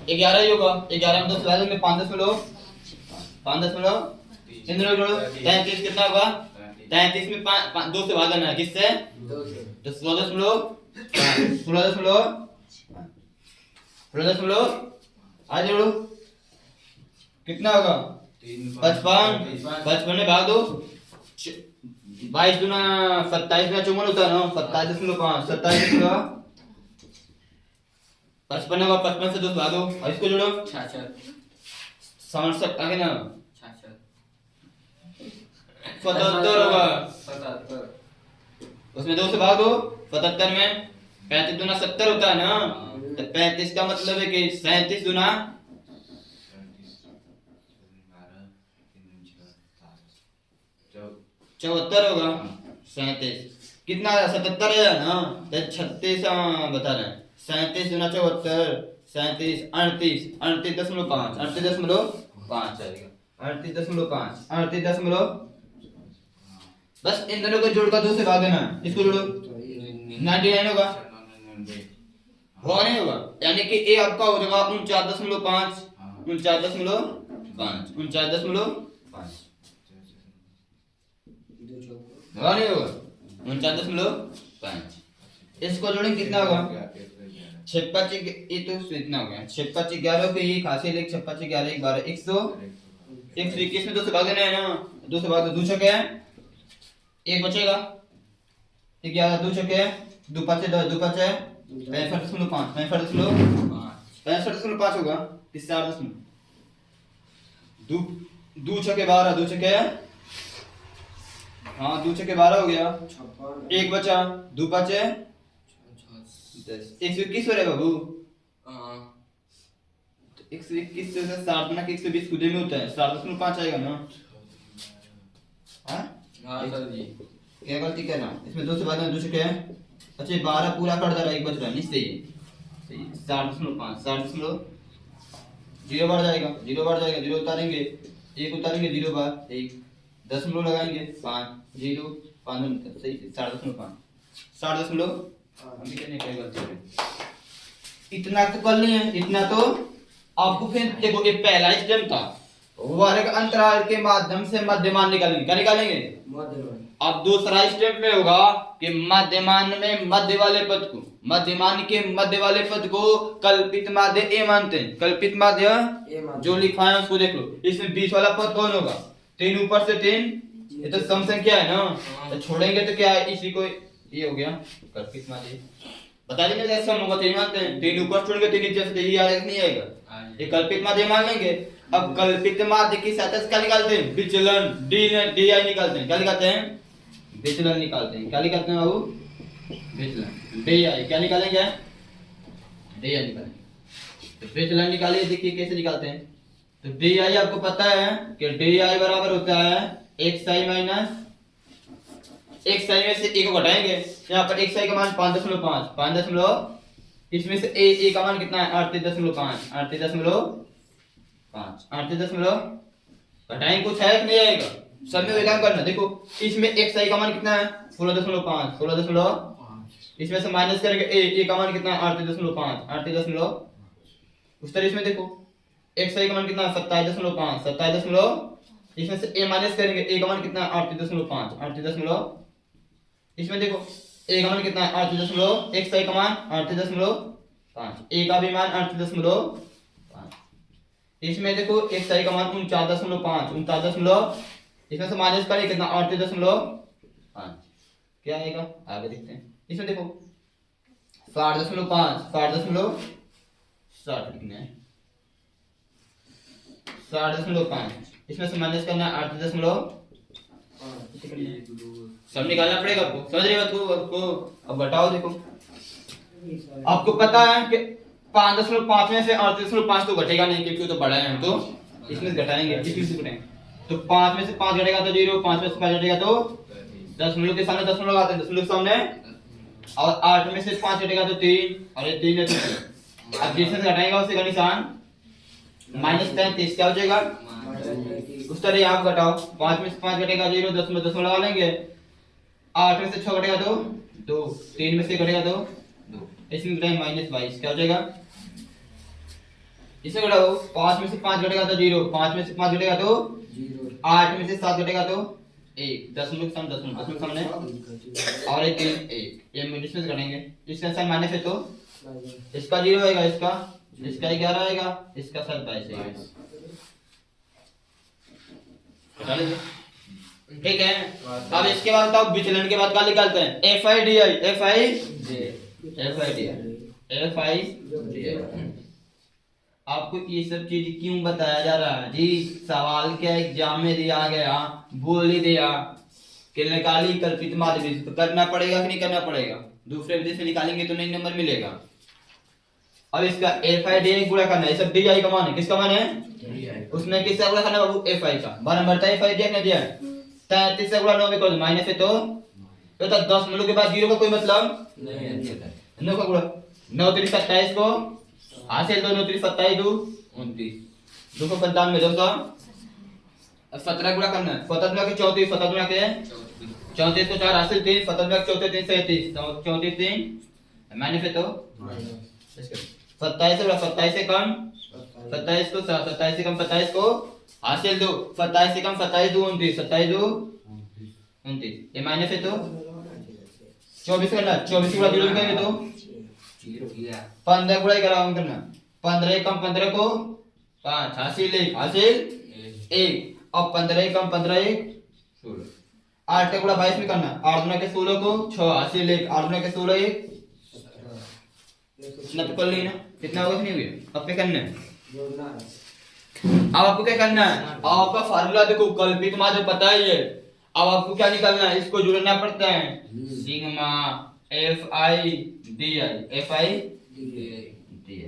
11 ही होगा 11 में 2 से में 5 दशमलव इन दोनों जोड़ो 33 कितना होगा 33 में 2 से भाग देना है किससे 2 से तो 16 आज जोड़ो कितना होगा 55 में भाग दो 22 गुना 27 गुना 54 होता है ना 27.5 55 होगा 55 से 2 भाग दो और इसको जोड़ो 67 आगे ना 77 होगा 77 उसमें 2 से भाग दो 77 में 35 गुना 70 होता है ना तो 35 का मतलब है कि 37 गुना 74 होगा 37 कितना 77 है ना तो 36 बता रहे हैं 37 गुना 74 37 38.5 आएगा 38.5 बस इन दोनों को जोड़कर 2 से भाग देना इसको जोड़ो 99 होगा नहीं होगा यानी कि ए आपका हो जाएगा 49.5 नहीं होगा 49.5 इसको जोड़ेंगे कितना होगा 56 ये तो इतना हो गया 56 11 को ये खासी लेख 56 11 1 12 121 में 2 से भाग देना है ना 2 से भाग दो 2 छक्के है एक बचेगा 11 2 छक्के है 2 5 है 65.5 होगा इससे 8 2 2 छक्के 12 2 छक्के हाँ 2 छक्के 12 हो गया 56 एक बचा 2 5 है 121 हो रहा है बाबू 121 से 60 गुना 120 खुदे में होता है 7.5 आएगा ना हाँ सर जी क्या गलती कर रहा हूँ इसमें 2 से बाद में 2 से क्या है अच्छा 12 पूरा कर दे रहा है एक बच रहा है नहीं सही 7.5 जीरो बढ़ जाएगा 0 उतारेंगे 1 उतारेंगे 0 बार 1 दशमलव लगाएंगे 5 0 5 सही 7.5 अभी कहने क्या गलती है इतना तो कर लिए इतना तो आपको फिर देखो ये पहला स्टेप था वर्ग अंतराल के माध्यम से मध्यमान निकालेंगे क्या निकालेंगे मध्यमान अब दूसरा स्टेप में होगा कि मध्यमान में मध्यमान के मध्य वाले पद को कल्पित माध्य ए मानते हैं कल्पित माध्य जो लिखा है उसको देख लो इसमें बीच वाला पद कौन होगा 3 ऊपर से 3 ये तो सम संख्या है ना तो छोड़ेंगे तो क्या है इसी को ये हो गया कल्पित माध्य बता देंगे जैसा हम होगा 3 मानते हैं 3 ऊपर छोड़ेंगे 3 नीचे से ये आएगा नहीं आएगा ये कल्पित माध्य मान लेंगे अब कल्पित माध्य की सतह से क्या निकालते हैं विचलन डी आई निकालते हैं क्या निकालते हैं विचलन निकालते हैं क्या निकालते हैं बाबू विचलन डी आई क्या निकालेंगे डी आई निकालेंगे तो विचलन निकालिए देखिए कैसे निकालते हैं तो डी आई आपको पता है कि डी आई बराबर होता है एक्स आई माइनस एक्स आई में से ए को घटाएंगे यहाँ पर एक्स आई का मान 5.5 इसमें से ए का मान कितना है 38.5 घटाएंगे कुछ है कि नहीं आएगा सब में काम करना देखो इसमें एक्स आई का मान कितना है 16.5 इसमें से माइनस करेंगे ए का मान कितना है 38.5 उस तरह इसमें देखो एक्स आई का मान कितना है 27.5 इसमें से ए माइनस करेंगे ए का मान कितना है 38.5 इसमें देखो ए का मान कितना है 8 एक्स आई का मान 8.5 ए का भी मान 8.5 इसमें देखो एक्स आई का मान 49.5 इसमें से माइनस करें कितना 8.5 क्या आएगा आगे देखते हैं इसमें देखो 60.5 लिखना है 60.5 इसमें से माइनस करना है 8.5 सब निकालना पड़ेगा आपको समझ रहे हो आपको अब घटाओ देखो आपको पता है कि 5.5 में से 8.5 तो घटेगा नहीं क्योंकि तो बड़ा है तो इसमें से घटाएंगे इसमें से घटाएंगे तो 5 में से 5 घटेगा तो 0 5 में से 5 घटेगा तो दशमलव के सामने दशमलव लगाते हैं दशमलव के सामने और 8 में से 5 घटेगा तो 3 और ये 3 है तो अब जिसमें से घटाएगा उसी का निशान -33 क्या हो जाएगा उस तरह आप घटाओ 5 में से 5 घटेगा 0 दशमलव लगा लेंगे 8 में से 6 घटेगा तो 2 3 में से घटेगा तो 2 इसमें घटाएं -22 क्या हो जाएगा इसे घटाओ, 5 में से 5 घटेगा तो 0, 5 में से 5 घटेगा तो 0, 8 में से 7 घटेगा तो 1, दशमलव सम दशमलव सामने और एक 1, ये मिनट में करेंगे। इसका आंसर माइनस है तो इसका 0 आएगा, इसका 11 आएगा, इसका 27 आएगा। बता लीजिए, ठीक है। अब इसके बाद तो विचलन के बाद क्या निकालते हैं, F i d I, F i d आई। आपको ये सब चीज क्यों बताया जा रहा है जी? सवाल क्या एग्जाम में दिया गया, बोल ही दिया कि निकाली कल्पित माध्य, तो करना पड़ेगा कि नहीं करना पड़ेगा? दूसरे विधि से निकालेंगे तो नहीं नंबर मिलेगा। अब इसका एफ आई डी आई गुणा करना है, ये सब डी आई का मान है, किसका मान है? उसमें किसका गुणा करना बाबू? एफ आई का। बारह बढ़ता है एफ आई डी ने दिया 33 से गुणा 9 में कोई माइनस है तो 10 मिनटों के बाद 0 का कोई मतलब नहीं है। 9 का गुणा 9 3 27 को हासिल 2 9 3 27 2 29 295 200। अब 17 गुणा करना है, 17 गुणा के 34, 17 गुणा के 34 को 4 हासिल 3, 17 गुणा के 34 3 37, तो 34 3 माइनस है तो 27 से 27 से कम 27 को 27 से कम 27 को हासिल 2, 27 से कम 27 2 29, 27 2 29, ये माइनस है तो 24 करना, 24 गुणा 0 करेंगे तो 15 गुणा करना, 15 कम 15 को 5 हासिल 1, अब 15 कम 15 1 16, 8 का गुणा 22 में करना, 8 गुणा के 16 को 6 हासिल 1, 8 गुणा के 16 1 इतना तो कर लेना, कितना होगा नहीं हुआ। अब क्या करना है, अब आपको क्या करना है, आपका फार्मूला देखो कल्पित माध्य पता ही है। अब आपको क्या निकालना है, इसको जोड़ना पड़ता है, sigma f i d I, F i d आई,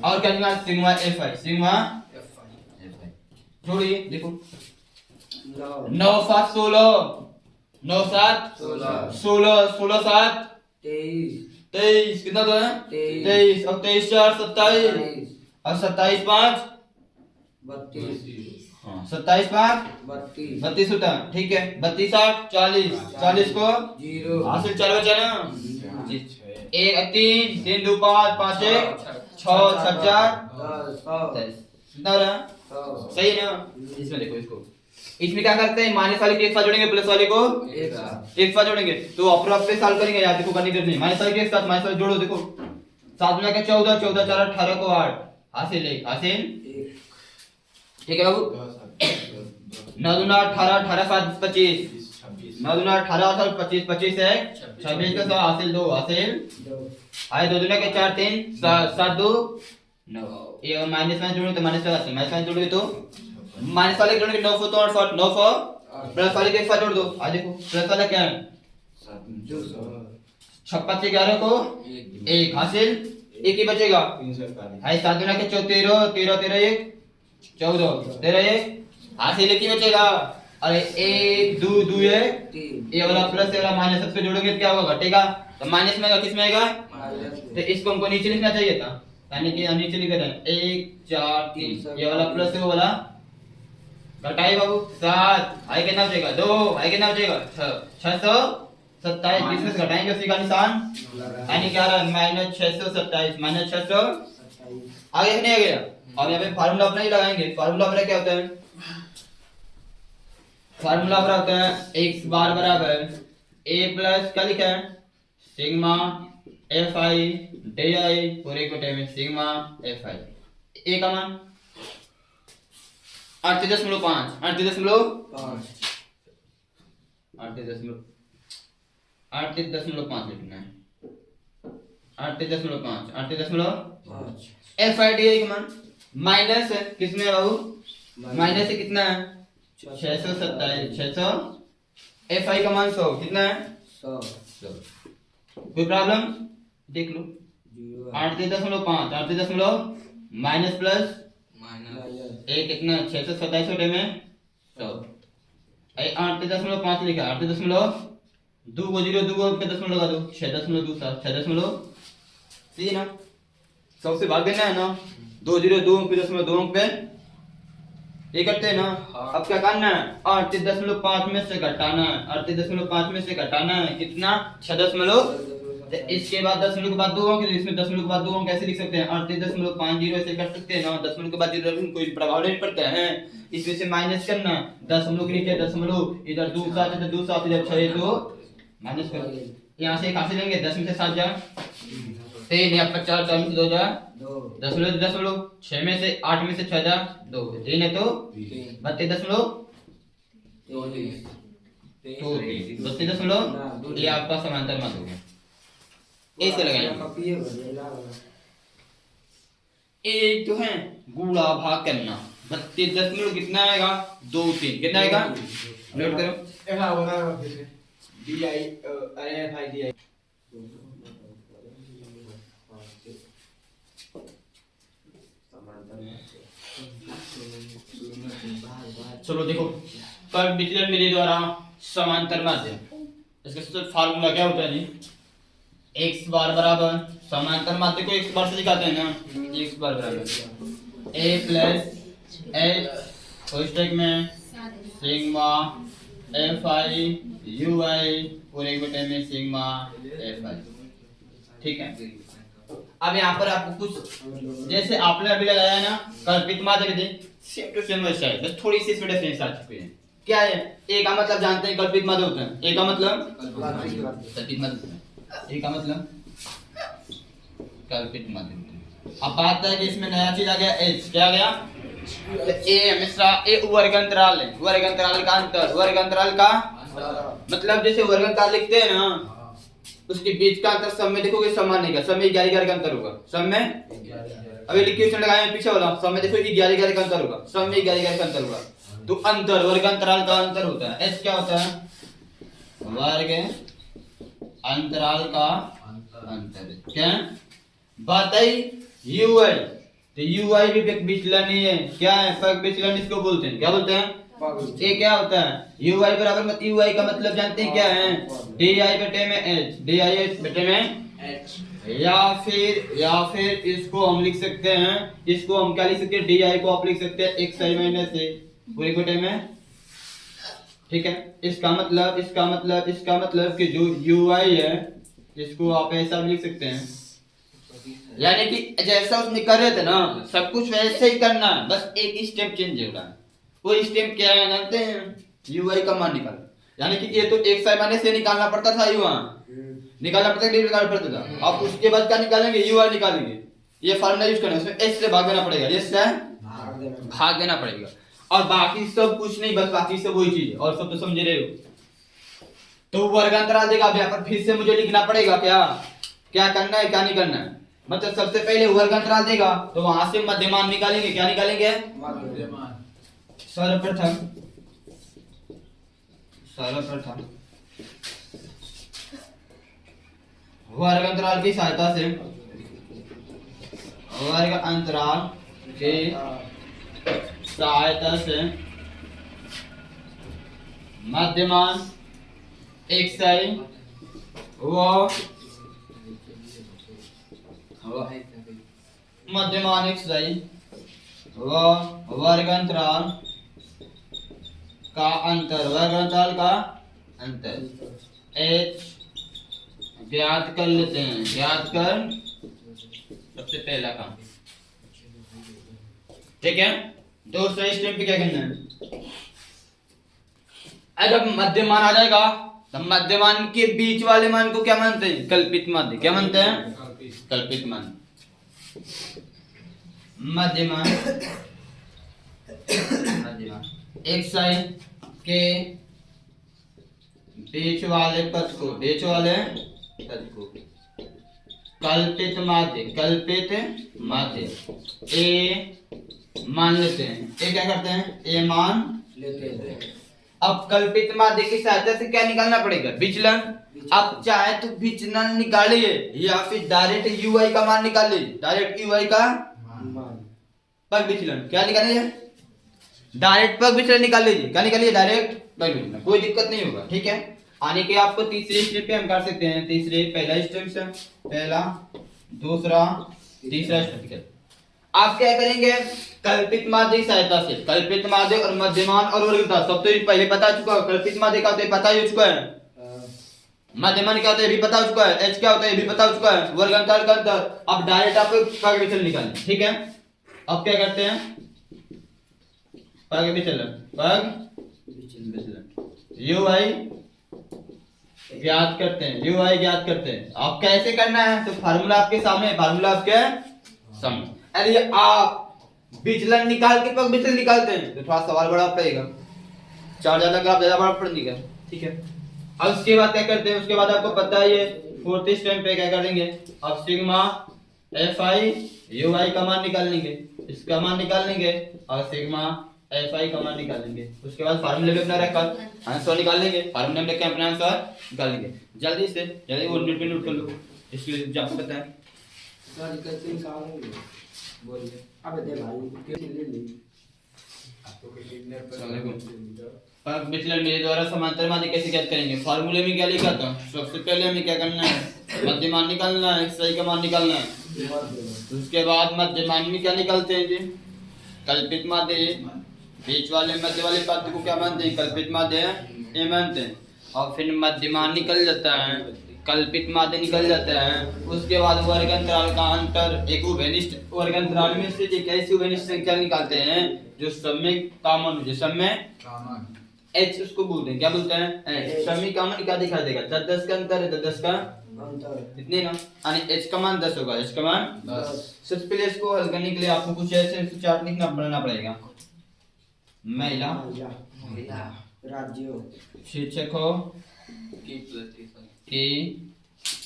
और क्या निकालना, सिग्मा एफ आई, सिग्मा जोड़िए देखो, 9 7 16, 9 7 16, 16 7 23, कितना तो है 23, अब 23 4 27, और 27 5 32, हाँ 27 5 32 होता है, ठीक है। 32 8 40, 40 को 0 हासिल 4 बचा ना, 1 3 3 2 5 5 1 6 6 4 10, कितना रहा सही है ना। इसमें देखो, इसको इसमें क्या करते हैं, माइनस वाले के एक साथ जोड़ेंगे, प्लस वाले को एक साथ जोड़ेंगे, तो अप्रॉक्स सॉल्व करेंगे यार। देखो करनी करनी, माइनस वाले के एक साथ माइनस वाले जोड़ो, देखो 7 गुना के 14, 14 4 18 को 8 हासिल 1 हासिल, ठीक है बाबू। 9 दूना 18, 18 7 25, 9 दूना 18 7 25, 25 है 26 का 100 हासिल 2 हासिल, आए 2 दूना के 4 3 7 2 9, ये माइनस में जोड़ो तो माइनस लगाते, माइनस में जोड़ोगे तो माइनस वाले जोड़ेंगे 9 4 तो 8 9 4, प्लस वाले के एक साथ जोड़ दो, आ देखो प्लस वाला क्या है 56 से 11 को 1 हासिल, एक ही बचेगा, है 7 गुना के 13 13 13 1 14 13 1 हासिल, एक ही बचेगा। अरे 1 2 2 1 ये वाला प्लस ये वाला माइनस सबसे जोड़ोगे क्या होगा, घटेगा, तो माइनस में आएगा, किस में आएगा, तो इसको हमको नीचे लिखना चाहिए था, यानी कि हम नीचे लिख रहे हैं 1 4 3, ये वाला प्लस है वो वाला घटाइए बाबू 7, आई कितना बचेगा 2, आई कितना बचेगा 627, इसमें से घटाएंगे उसी का निशान, यानी क्या रहा माइनस 627 माइनस 600, आगे नहीं आ गया। अब यहाँ पे फार्मूला अपना ही लगाएंगे, फार्मूला अपना क्या होता है, फार्मूला अपना होता है x बार बराबर a प्लस क्या लिखा है सिग्मा एफ आई डी आई, पूरे को time sigma f I, a का मान 38.5 लिखना है, 38.5 एफ आई डी आई का मान माइनस है, किसमें है बाबू, माइनस है कितना है 627, 600, एफ आई का मान 100, कितना है 100, कोई प्रॉब्लम देख लो 38.5 माइनस प्लस एक कितना 627 छोटे में 100, 38.5 लिखा, 38.2 को 0 2 को दशमलव लगा दो 6.2 ना, 100 से भाग देना है ना, 2 0 2 पे 2 पे ये करते हैं ना। अब क्या करना है 38.5 में से घटाना है, 38.5 में से घटाना है कितना 6.2 तो इसके बाद 10 के बाद 2 अंक, इसमें 10 के बाद 2 अंक कैसे लिख सकते हैं? 38.50 ऐसे कर सकते हैं ना, 10 के बाद 0 कोई प्रभाव नहीं पड़ता है। इसमें से माइनस करना, 10 के नीचे 10 इधर 2 7 इधर 2 7 इधर 6 तो माइनस कर, यहाँ से कहाँ से लेंगे? 10 में से 7 जा 3 या 50 4 में से 2 जा 10 6 में से 8 में से 6 जा 2 3 है तो 32.32, ये आपका समांतर माध्य हो गया। ऐसे लगाएंगे, एक जो है गुणा भाग करना, 32 कितना आएगा? 2 3 कितना आएगा? नोट करो, चलो देखो, पर विचलन मेरे द्वारा समांतर माध्य, इसका सबसे फार्मूला क्या होता है जी? x बार बराबर, समांतर माध्य को x बार से दिखाते हैं ना, x बार बराबर a प्लस h कोष्ठक में सिग्मा fi ui पूरे बटे में सिग्मा fi, ठीक है। अब यहाँ पर आपको कुछ जैसे आपने अभी लगाया है ना कल्पित माध्य विधि, सेम टू सेम वैसा है, बस थोड़ी सी इसमें डिफरेंस आ चुकी है। क्या है? ए का मतलब जानते हैं कल्पित माध्य होता है, ए का मतलब कल्पित माध्य, ए का मतलब कल्पित माध्य होता है। अब बात है कि इसमें नया चीज आ गया h, क्या आ गया? ए हमेशा ए वर्ग अंतराल है, वर्ग अंतराल का अंतर, वर्ग अंतराल का मतलब जैसे वर्ग अंतराल लिखते हैं ना, उसके बीच का अंतर सब में देखोगे समान नहीं का, सब में 11 का अंतर होगा, सब में अभी इक्वेशन लगाए हैं पीछे वाला, सब में देखो 11 का अंतर होगा, सब में 11 का अंतर होगा। तो अंतर वर्ग अंतराल का अंतर होता है, एच क्या होता है? वर्ग अंतराल का अंतर। क्या बात आई? यूआई, तो यूआई भी विचलन ही है, क्या है? पग विचलन इसको बोलते हैं, क्या बोलते हैं? ये क्या होता है? यूआई बराबर मत, यूआई का मतलब जानते हैं क्या है? डी आई बटे में एच, डी आई बटे में एच, या फिर इसको हम लिख सकते हैं, इसको हम क्या लिख सकते हैं? डी आई को आप लिख सकते हैं एक्स आई माइनस ए पूरे बटे में, ठीक है। इसका मतलब कि जो यूआई है इसको आप ऐसा भी लिख सकते हैं, यानी कि जैसा उसने कर रहे थे ना सब कुछ वैसे ही करना है, बस एक स्टेप चेंज होगा। वो स्टेप क्या है जानते हैं? यूआई का मान निकालना, यानी कि ये तो एक्स आई माइनस से निकालना पड़ता था, निकालना पड़ता था, अब उसके बाद क्या निकालेंगे? यूआई निकालेंगे। ये फार्मूला यूज करना है, उसमें एच से भाग देना पड़ेगा, एच से भाग देना पड़ेगा, और बाकी सब कुछ नहीं, बस बाकी सब वही चीज है, और सब तो समझ रहे हो। तो वर्ग अंतराल देगा, अब यहाँ पर फिर से मुझे लिखना पड़ेगा क्या करना है, क्या नहीं करना है। मतलब सबसे पहले वर्ग अंतराल देगा तो वहां से मध्यमान निकालेंगे, क्या निकालेंगे? सर्वप्रथम वर्ग अंतराल की सहायता से मध्यमान एक्स आई मध्यमान एक्स आई व वर्ग अंतराल का अंतर h ज्ञात कर लेते हैं, सबसे पहला काम, ठीक है। दूसरे स्टेप पे क्या करना है? अगर मध्यमान आ जाएगा तो मध्यमान के बीच वाले मान को क्या मानते हैं? कल्पित माध्य। क्या मानते हैं? कल्पित मान। मध्यमान एक्स आई के बीच वाले पद को कल्पित माध्य ए मान लेते हैं। ए क्या करते हैं? ए मान लेते हैं। अब कल्पित माध्य की सहायता से क्या निकालना पड़ेगा? विचलन। अब चाहे तो विचलन निकालिए या फिर डायरेक्ट यूआई का मान निकालिए, डायरेक्ट यूआई का पग विचलन। क्या निकालिए? डायरेक्ट पग विचलन निकाल लीजिए। क्या निकालिए? डायरेक्ट पग विचलन, कोई दिक्कत नहीं होगा, ठीक है। आने के आपको तीसरे स्टेप पे हम कर सकते हैं। पहला स्टेप से पहला, दूसरा, तीसरा स्टेप। आप क्या करेंगे? कल्पित माध्य की सहायता से, कल्पित माध्य और मध्यमान और वर्ग अंतराल सब तो पहले पता चुका है। कल्पित माध्य का तो पता ही हो चुका है, मध्यमान क्या होता है ये भी पता हो चुका है, एच क्या होता है ये भी पता हो चुका है, वर्ग अंतर का अंतर। अब डायरेक्ट आपको पग विचलन निकालना, ठीक है। अब क्या करते हैं, पग विचलन, पग विचलन यू आई ज्ञात करते हैं, यू आई ज्ञात करते हैं। अब कैसे करना है, तो फार्मूला आपके सामने, फार्मूला आपके सामने। अरे आप विचलन निकाल के पग विचलन निकालते हैं तो थोड़ा सवाल बड़ा पड़ेगा, चार ज्यादा ग्राफ ज्यादा बड़ा पड़ेगा, ठीक है। अब उसके बाद क्या करते हैं, उसके बाद आपको पता है ये फोर्थ स्टेप पे क्या करेंगे, अब सिग्मा एफ आई यू आई का मान निकाल लेंगे, इसका मान निकाल लेंगे और सिग्मा एफ आई का मान निकाल लेंगे। उसके बाद फार्मूले में अपना रखकर आंसर निकाल लेंगे, फार्मूले में लेके अपना आंसर निकाल लेंगे। जल्दी से जल्दी वो नोट कर लो, इसलिए जब पता है सर कैसे निकालेंगे बोलिए। अब दे भाई कैसे ले ली आपको कितने पर पग विचलन मेरे द्वारा समांतर माध्य कैसे ज्ञात करेंगे। फार्मूले में क्या लिखा था, सबसे पहले हमें क्या करना है, मध्यमान निकालना है, सही का मान निकालना है। उसके बाद मध्यमान में क्या निकालते हैं जी, कल्पित माध्य, बीच वाले मध्य वाले पद को क्या मानते हैं, कल्पित माध्य ये मानते हैं। और फिर मध्यमान निकल जाता है, कल्पित माध्य निकल जाता है। उसके बाद वर्ग अंतराल का अंतर, एक उभयनिष्ठ वर्ग अंतराल में से एक ऐसी उभयनिष्ठ संख्या निकालते हैं जो सब में कॉमन हो, जो सब में एच उसको बोलते हैं, क्या बोलते हैं एच। सब में कॉमन क्या दिखा देगा, 10 का अंतर है, 10 का अंतर इतने ना, यानी एच का मान 10 होगा, एच का मान 10। सबसे पहले इसको हल करने के लिए आपको कुछ ऐसे चार्ट लिखना बनाना पड़ेगा। महिला राज्यों शिक्षकों की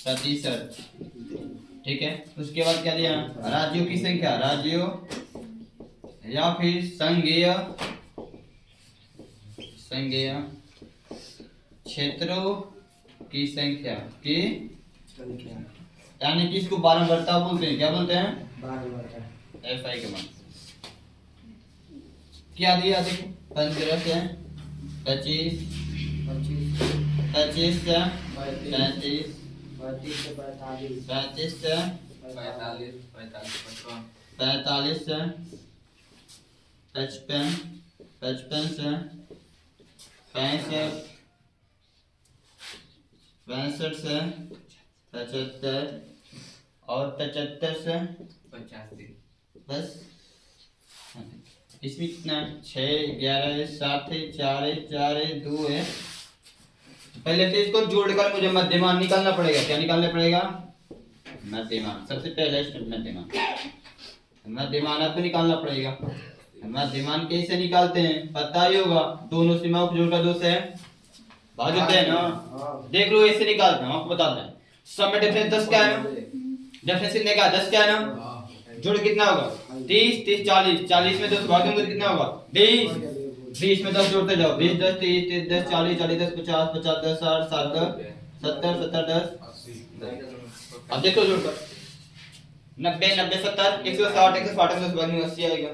प्रतिशत, ठीक है। उसके बाद क्या दिया, राज्यों की संख्या, राज्यों या फिर संघीय क्षेत्रों की संख्या की, यानी कि इसको बारंबारता बोलते हैं, क्या बोलते हैं बारंबारता। एफ आई के मान क्या दिया देखो, 15 से 25, 25 से 35, 35 से 45 से 55, 55 से 65, 65 से 75 और 75 से 85। बस इसमें कितना 6, 11, 7, 4, 4, 2 है। पहले तो इसको जोड़कर मुझे मध्यमान निकालना पड़ेगा, क्या निकालना पड़ेगा, मध्यमान। सबसे पहले स्टेप मध्यमान आपको निकालना पड़ेगा। मध्यमान कैसे निकालते हैं पता ही होगा, दोनों सीमाओं को जोड़कर 2 से भाग देते हैं ना, देख लो ऐसे निकालते हैं, आपको बताते हैं। सब में डिफरेंस 10 क्या है ना, डिफरेंस कितने का 10 क्या है ना, जोड़ कितना होगा 30, 30 40, 40 में 10 भाग देंगे कितना होगा 20, 20 में 10 जोड़ते जाओ, 20 10 30 30 10 40 40 10 50 50 10 60 60 70 70 10। अब देखो जोड़कर 90 90 70 160 160 10 भाग में 80 आएगा।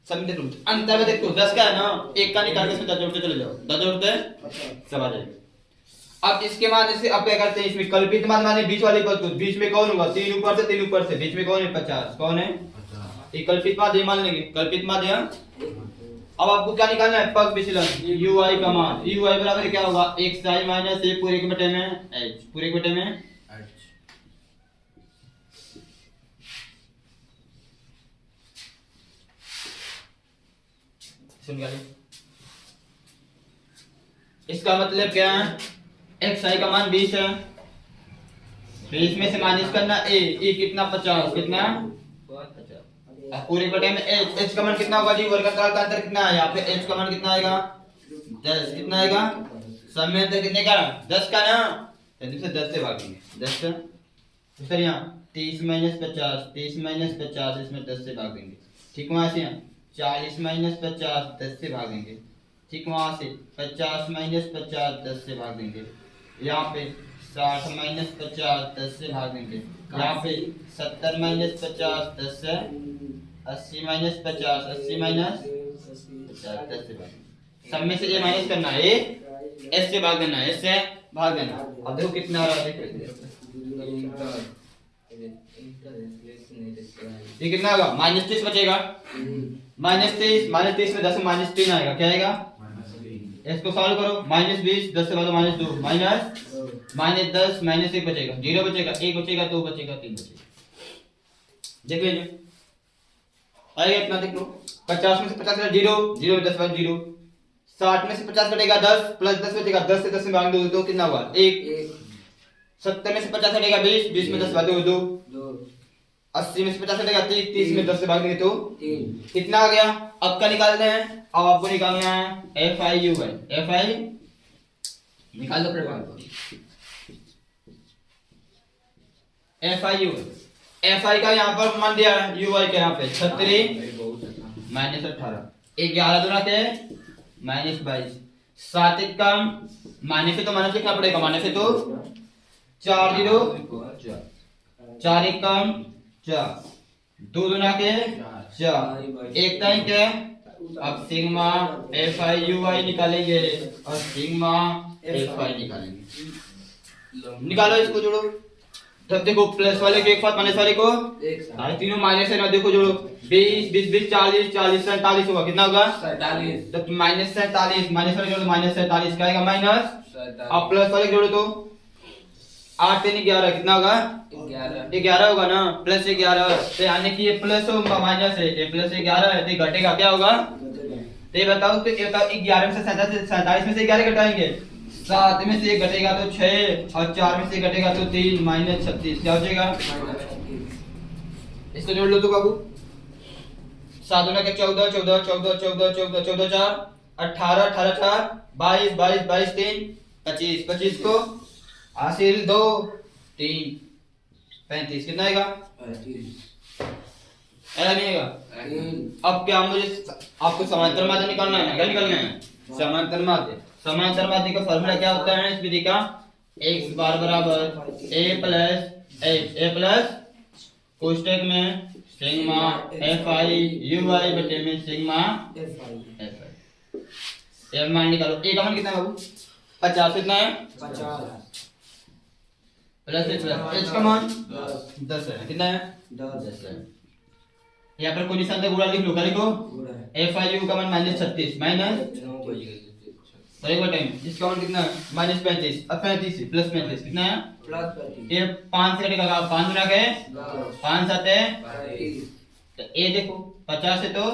सब में अंतर में देखो 10 का है ना, एक का निकाल के इसमें 10 जोड़ते चले जाओ, 10 जोड़ते सब आ जाएगा। अब इसके मान से अब क्या करते हैं, इसमें कल्पित मान माने बीच वाले पद को, बीच में कौन होगा 3 ऊपर से 3 ऊपर से, बीच में कौन है 50, कौन है ये कल्पित माध्य मान लेंगे, कल्पित माध्य। अब आपको क्या निकालना है, पग विचलन यू आई का मान, यू आई बराबर क्या होगा x i माइनस a पूरे के बटे में h, पूरे के बटे में h। सुन गया, इसका मतलब क्या है, एक्स आई का मान 20 है, 20 में से माइनस करना ए कितना 50, कितना 50। पूरे बटे में एच, एच का मान कितना होगा जी, वर्गाकार का अंतर कितना है, यहाँ पे एच का मान कितना आएगा 10, कितना आएगा सब में अंतर कितने का 10 का ना, जल्दी से 10 से भागेंगे 10 से, तो सर यहाँ 30 माइनस 50, 30 माइनस 50 इसमें 10 से भागेंगे, ठीक। वहां से 40 माइनस 50 10 से भागेंगे, ठीक। वहां से 50 माइनस 50 10 से भाग देंगे, यहाँ पे 60 माइनस 50 10 से भाग देंगे, यहाँ पे 70 माइनस 50 10 से 80 माइनस 50 80 माइनस 50 10 से भाग, सब में से ये माइनस करना है, एस से भाग देना है, एस से भाग देना। अब देखो कितना आ रहा है, ये कितना होगा -30 बचेगा, -30 में 10 -3 आएगा, क्या आएगा इसको सॉल्व करो, -20 10 से बाद -2 माइनस -10 -1 बचेगा, 0 बचेगा, 1 बचेगा, 2 बचेगा, 3 बचेगा। देख लीजिए आएगा इतना, देख लो 50 में से 50 घटा 0, 0 में 10 बाद 0, 60 में से 50 घटेगा 10 प्लस 10 बचेगा, 10 से 10 में भाग दो तो कितना हुआ 1, 70 में से 50 घटेगा 20, 20 में 10 भाग दो 2, 80 में से 50 घटेगा 30, 30 में 10 से भाग देंगे तो 3, कितना आ गया। अब क्या निकालते हैं, अब आपको निकालना है FIUI, FI निकाल दो FIUI, FI का यहाँ पर मान दिया है, UI के यहाँ पे 36 -18, 11 दूना के -22, 7 कम माइनस से तो माइनस लिखना पड़ेगा, माइनस से तो 4 0 4 1 कम 4, 2 दूना के 4, 1 टाइम के। अब सिग्मा FIUI निकालेंगे और सिग्मा FI निकालेंगे। निकालो इसको जोड़ो, तब देखो प्लस वाले के एक साथ माइनस वाले को सारे तीनों माइनस है ना, देखो जोड़ो 20 20 20 40 40 47 होगा, कितना होगा 47, तो -47 माइनस वाले जोड़ो -47 क्या आएगा माइनस, अब प्लस वाले जोड़ो तो 8 3 11 कितना होगा 11 होगा ना, प्लस 11 तो यानी कि ये प्लस होगा माइनस है, ये प्लस 11 है तो घटेगा क्या होगा, तो ये बताओ कि 11 में से 47 में से 11 घटाएंगे, 7 में से 1 घटेगा तो 6 और 4 में से 1 घटेगा तो 3 -36 क्या हो जाएगा, इसको जोड़ लो तो बाबू 7 दूना के 14 14 14 14 14 14 4 18 18 4 22 22 22 3 25 25 को हासिल 2 3 35 कितना आएगा, ऐसा नहीं आएगा। अब क्या मुझे आपको समांतर माध्य निकालना है, क्या निकालना है समांतर माध्य। समांतर माध्य का फॉर्मूला क्या होता है इस विधि का, x बार बराबर a प्लस कोष्टक में सिग्मा FIUI बटे में सिग्मा FI। ये मान निकालो, a का मान कितना है बाबू 50, कितना है 50 प्लस h का मान 10 है, कितना है 10 है। यहाँ पर कोई निशान से गुणा लिख लो, क्या लिखो FIU का मान -36 माइनस तो एक टाइम इसका मान कितना है -35, अब 35 प्लस 35 कितना है +35, ये 5 से कटेगा, 5 गुना के 5 7 है 35, तो ए देखो 50 है तो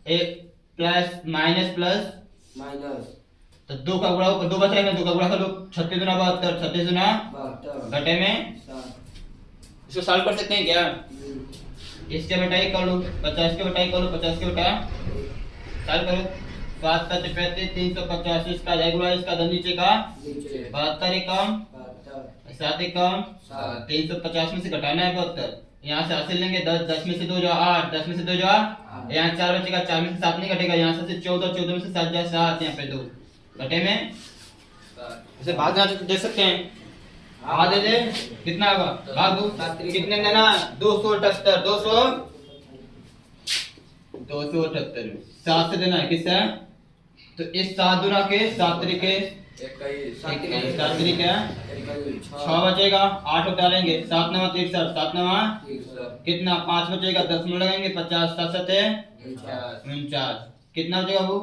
ए प्लस माइनस प्लस माइनस तो 2 का गुणा ऊपर 2 बच रहा है, 2 का गुणा कर लो 36 दूना 72, 36 दूना 72, घटे में 7, इसको सॉल्व कर सकते हैं क्या, इसके बटाई कर लो 50 के बटाई कर लो 50 के बटा सॉल्व करो 7 7 35 350, इसका गुणा इसका नीचे का नीचे 72 एकम 72, 7 एकम 7, 350 में से घटाना है 72, यहाँ से हासिल लेंगे 10 10 में से 2 जा 8, 10 में से 2 जा यहाँ 4 बचेगा, 4 में से 7 नहीं घटेगा, यहाँ से 14 14 में से 7 जा 7, यहाँ पे 2 घटे में इसे भाग दे सकते हैं, भाग दे दे कितना होगा भाग दो कितने देना 278 278 7 से देना है किससे, तो इस 7 दूना के 7 तरीके 7 तरीके 6 बचेगा, 8 उतारेंगे 7 9 63 7 9 कितना 5 बचेगा, 10 में लगाएंगे 50 7 7 49 कितना बचेगा वो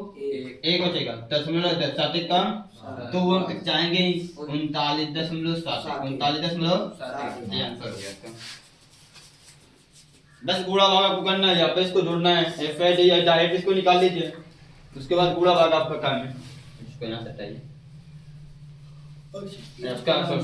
1 बचेगा, 10 में लगा 7 कम तो वो हम तक जाएंगे 39.7 39.7 ये आंसर हो गया इसका। बस गुणा भाग आपको करना है, यहाँ पे इसको जोड़ना है FID या डायरेक्ट इसको निकाल लीजिए, उसके बाद गुणा भाग आपका काम है, इसको यहाँ से हटाइए इसका आंसर